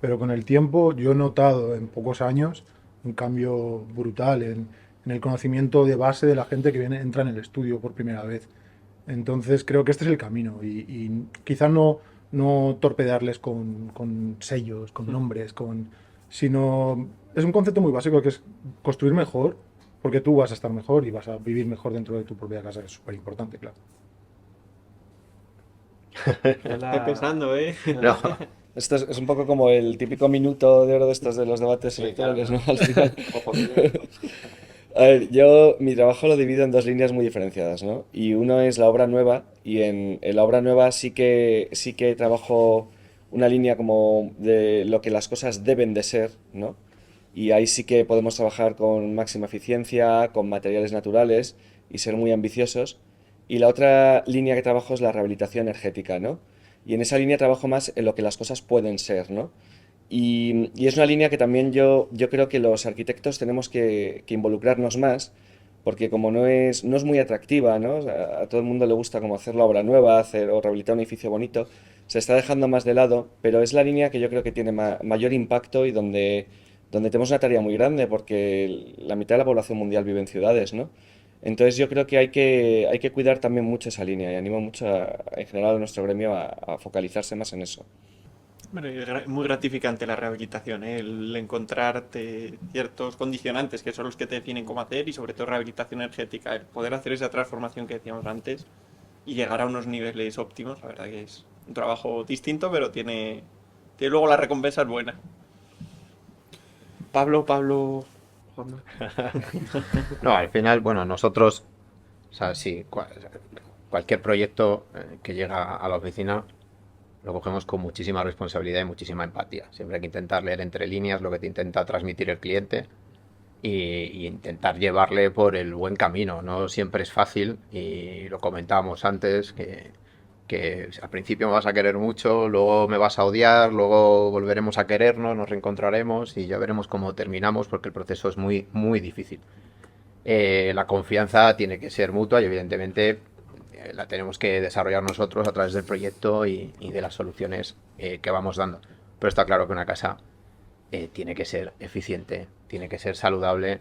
F: pero con el tiempo yo he notado en pocos años un cambio brutal en el conocimiento de base de la gente que entra en el estudio por primera vez. Entonces creo que este es el camino y quizá no torpedearles con sellos, con nombres, sino es un concepto muy básico que es construir mejor, porque tú vas a estar mejor y vas a vivir mejor dentro de tu propia casa, que es súper importante, claro.
A: Está pensando, ¿eh?
G: No.
D: Esto es un poco como el típico minuto de oro de estos de los debates electorales, ¿no? Al final. A ver, yo mi trabajo lo divido en dos líneas muy diferenciadas, ¿no? Y uno es la obra nueva, y en la obra nueva sí que trabajo una línea como de lo que las cosas deben de ser, ¿no? Y ahí sí que podemos trabajar con máxima eficiencia, con materiales naturales y ser muy ambiciosos. Y la otra línea que trabajo es la rehabilitación energética, ¿no? Y en esa línea trabajo más en lo que las cosas pueden ser, ¿no? Y es una línea que también yo creo que los arquitectos tenemos que involucrarnos más, porque como no es muy atractiva, ¿no? A todo el mundo le gusta como hacer la obra nueva, hacer o rehabilitar un edificio bonito, se está dejando más de lado, pero es la línea que yo creo que tiene mayor impacto y donde tenemos una tarea muy grande, porque la mitad de la población mundial vive en ciudades, ¿no? Entonces yo creo que hay que cuidar también mucho esa línea y animo mucho en general a nuestro gremio a focalizarse más en eso.
A: Bueno, es muy gratificante la rehabilitación, ¿eh? El encontrarte ciertos condicionantes que son los que te definen cómo hacer, y sobre todo rehabilitación energética, el poder hacer esa transformación que decíamos antes y llegar a unos niveles óptimos. La verdad que es un trabajo distinto, pero tiene luego la recompensa es buena. Pablo, Juanma.
G: No, al final, bueno, nosotros, o sea, sí, cualquier proyecto que llega a la oficina lo cogemos con muchísima responsabilidad y muchísima empatía. Siempre hay que intentar leer entre líneas lo que te intenta transmitir el cliente y intentar llevarle por el buen camino. No siempre es fácil, y lo comentábamos antes, que al principio me vas a querer mucho, luego me vas a odiar, luego volveremos a querernos, nos reencontraremos y ya veremos cómo terminamos, porque el proceso es muy, muy difícil. La confianza tiene que ser mutua y evidentemente la tenemos que desarrollar nosotros a través del proyecto y de las soluciones que vamos dando. Pero está claro que una casa tiene que ser eficiente, tiene que ser saludable,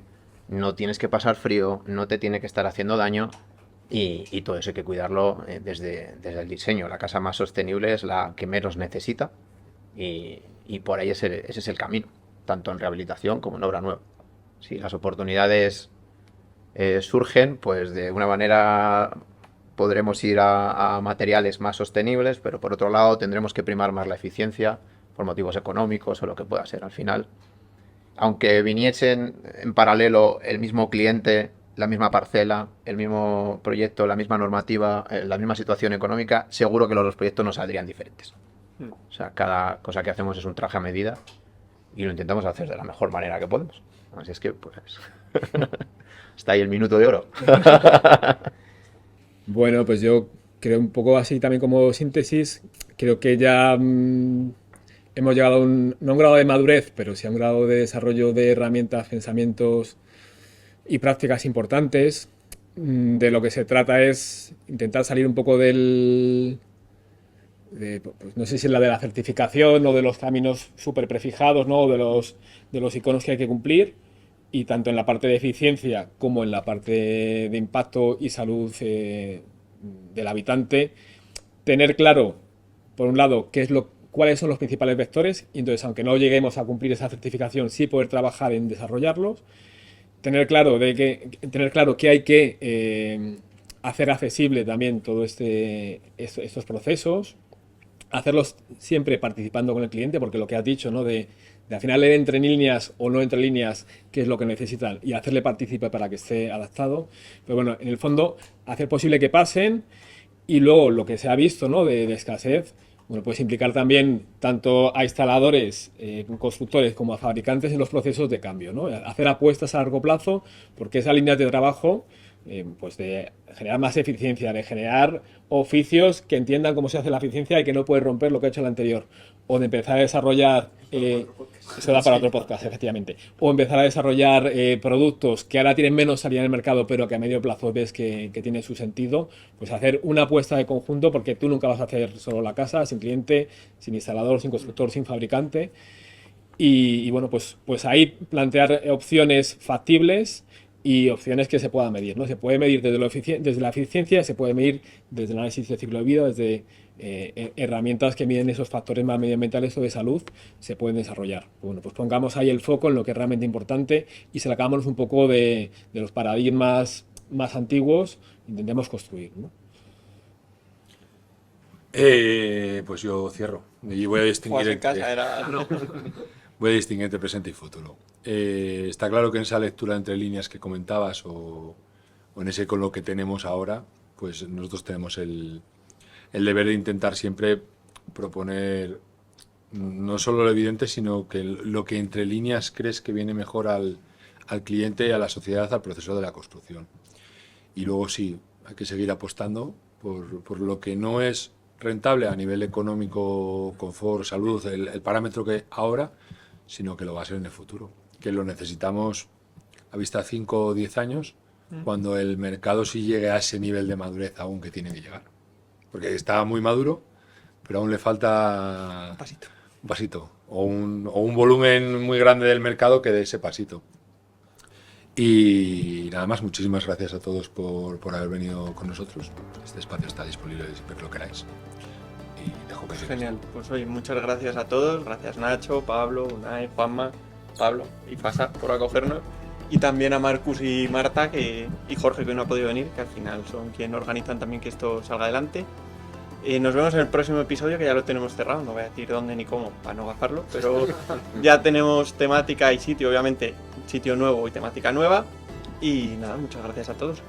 G: no tienes que pasar frío, no te tiene que estar haciendo daño, y todo eso hay que cuidarlo desde el diseño. La casa más sostenible es la que menos necesita, y por ahí ese es el camino, tanto en rehabilitación como en obra nueva. Si las oportunidades surgen, pues de una manera podremos ir a materiales más sostenibles, pero por otro lado tendremos que primar más la eficiencia por motivos económicos o lo que pueda ser. Al final, aunque viniesen en paralelo el mismo cliente, la misma parcela, el mismo proyecto, la misma normativa, la misma situación económica, seguro que los proyectos nos saldrían diferentes. O sea, cada cosa que hacemos es un traje a medida y lo intentamos hacer de la mejor manera que podemos. Así es que, pues, está ahí el minuto de oro.
E: Bueno, pues yo creo un poco así también como síntesis, creo que ya hemos llegado no a un grado de madurez, pero sí a un grado de desarrollo de herramientas, pensamientos y prácticas importantes. De lo que se trata es intentar salir un poco pues no sé si es la de la certificación o de los caminos súper prefijados, ¿no? O de los iconos que hay que cumplir, y tanto en la parte de eficiencia como en la parte de impacto y salud del habitante, tener claro, por un lado, cuáles son los principales vectores, y entonces, aunque no lleguemos a cumplir esa certificación, sí poder trabajar en desarrollarlos. tener claro que hay que hacer accesible también todo estos procesos, hacerlos siempre participando con el cliente, porque lo que has dicho, ¿no? De al final leer entre líneas o no entre líneas qué es lo que necesitan y hacerle partícipe para que esté adaptado. Pero bueno, en el fondo, hacer posible que pasen y luego lo que se ha visto, ¿no? de escasez, bueno, puedes implicar también tanto a instaladores, constructores como a fabricantes en los procesos de cambio, ¿no? Hacer apuestas a largo plazo, porque esa línea de trabajo, pues de generar más eficiencia, de generar oficios que entiendan cómo se hace la eficiencia y que no puede romper lo que ha hecho el anterior, o de empezar a desarrollar, eso da para otro podcast, efectivamente, o empezar a desarrollar productos que ahora tienen menos salida en el mercado, pero que a medio plazo ves que tiene su sentido, pues hacer una apuesta de conjunto, porque tú nunca vas a hacer solo la casa, sin cliente, sin instalador, sin constructor, sin fabricante. Y bueno, pues ahí plantear opciones factibles y opciones que se puedan medir, ¿no? Se puede medir desde la eficiencia, se puede medir desde el análisis de ciclo de vida, desde herramientas que miden esos factores más medioambientales o de salud, se pueden desarrollar. Bueno, pues pongamos ahí el foco en lo que es realmente importante y sacámonos un poco de los paradigmas más antiguos, intentemos construir, ¿no?
C: Pues yo cierro y voy a distinguir
A: En casa era... No.
C: Voy a distinguir entre presente y futuro. Está claro que en esa lectura entre líneas que comentabas o en ese con lo que tenemos ahora, pues nosotros tenemos el deber de intentar siempre proponer no solo lo evidente, sino que lo que entre líneas crees que viene mejor al cliente, a la sociedad, al proceso de la construcción. Y luego sí, hay que seguir apostando por lo que no es rentable a nivel económico, confort, salud, el parámetro que ahora, sino que lo va a ser en el futuro, que lo necesitamos a vista 5 o 10 años, cuando el mercado sí llegue a ese nivel de madurez aún que tiene que llegar. Porque está muy maduro, pero aún le falta un pasito o un volumen muy grande del mercado que dé ese pasito. Y nada más, muchísimas gracias a todos por haber venido con nosotros. Este espacio está disponible siempre que lo queráis. Y dejo que
A: Genial, pues oye, muchas gracias a todos, gracias Nacho, Pablo, Unai, Juanma, Pablo y Fasa por acogernos, y también a Marcus y Marta y Jorge, que hoy no ha podido venir, que al final son quienes organizan también que esto salga adelante. Nos vemos en el próximo episodio, que ya lo tenemos cerrado, no voy a decir dónde ni cómo para no gafarlo, pero ya tenemos temática y sitio, obviamente sitio nuevo y temática nueva, y nada, muchas gracias a todos.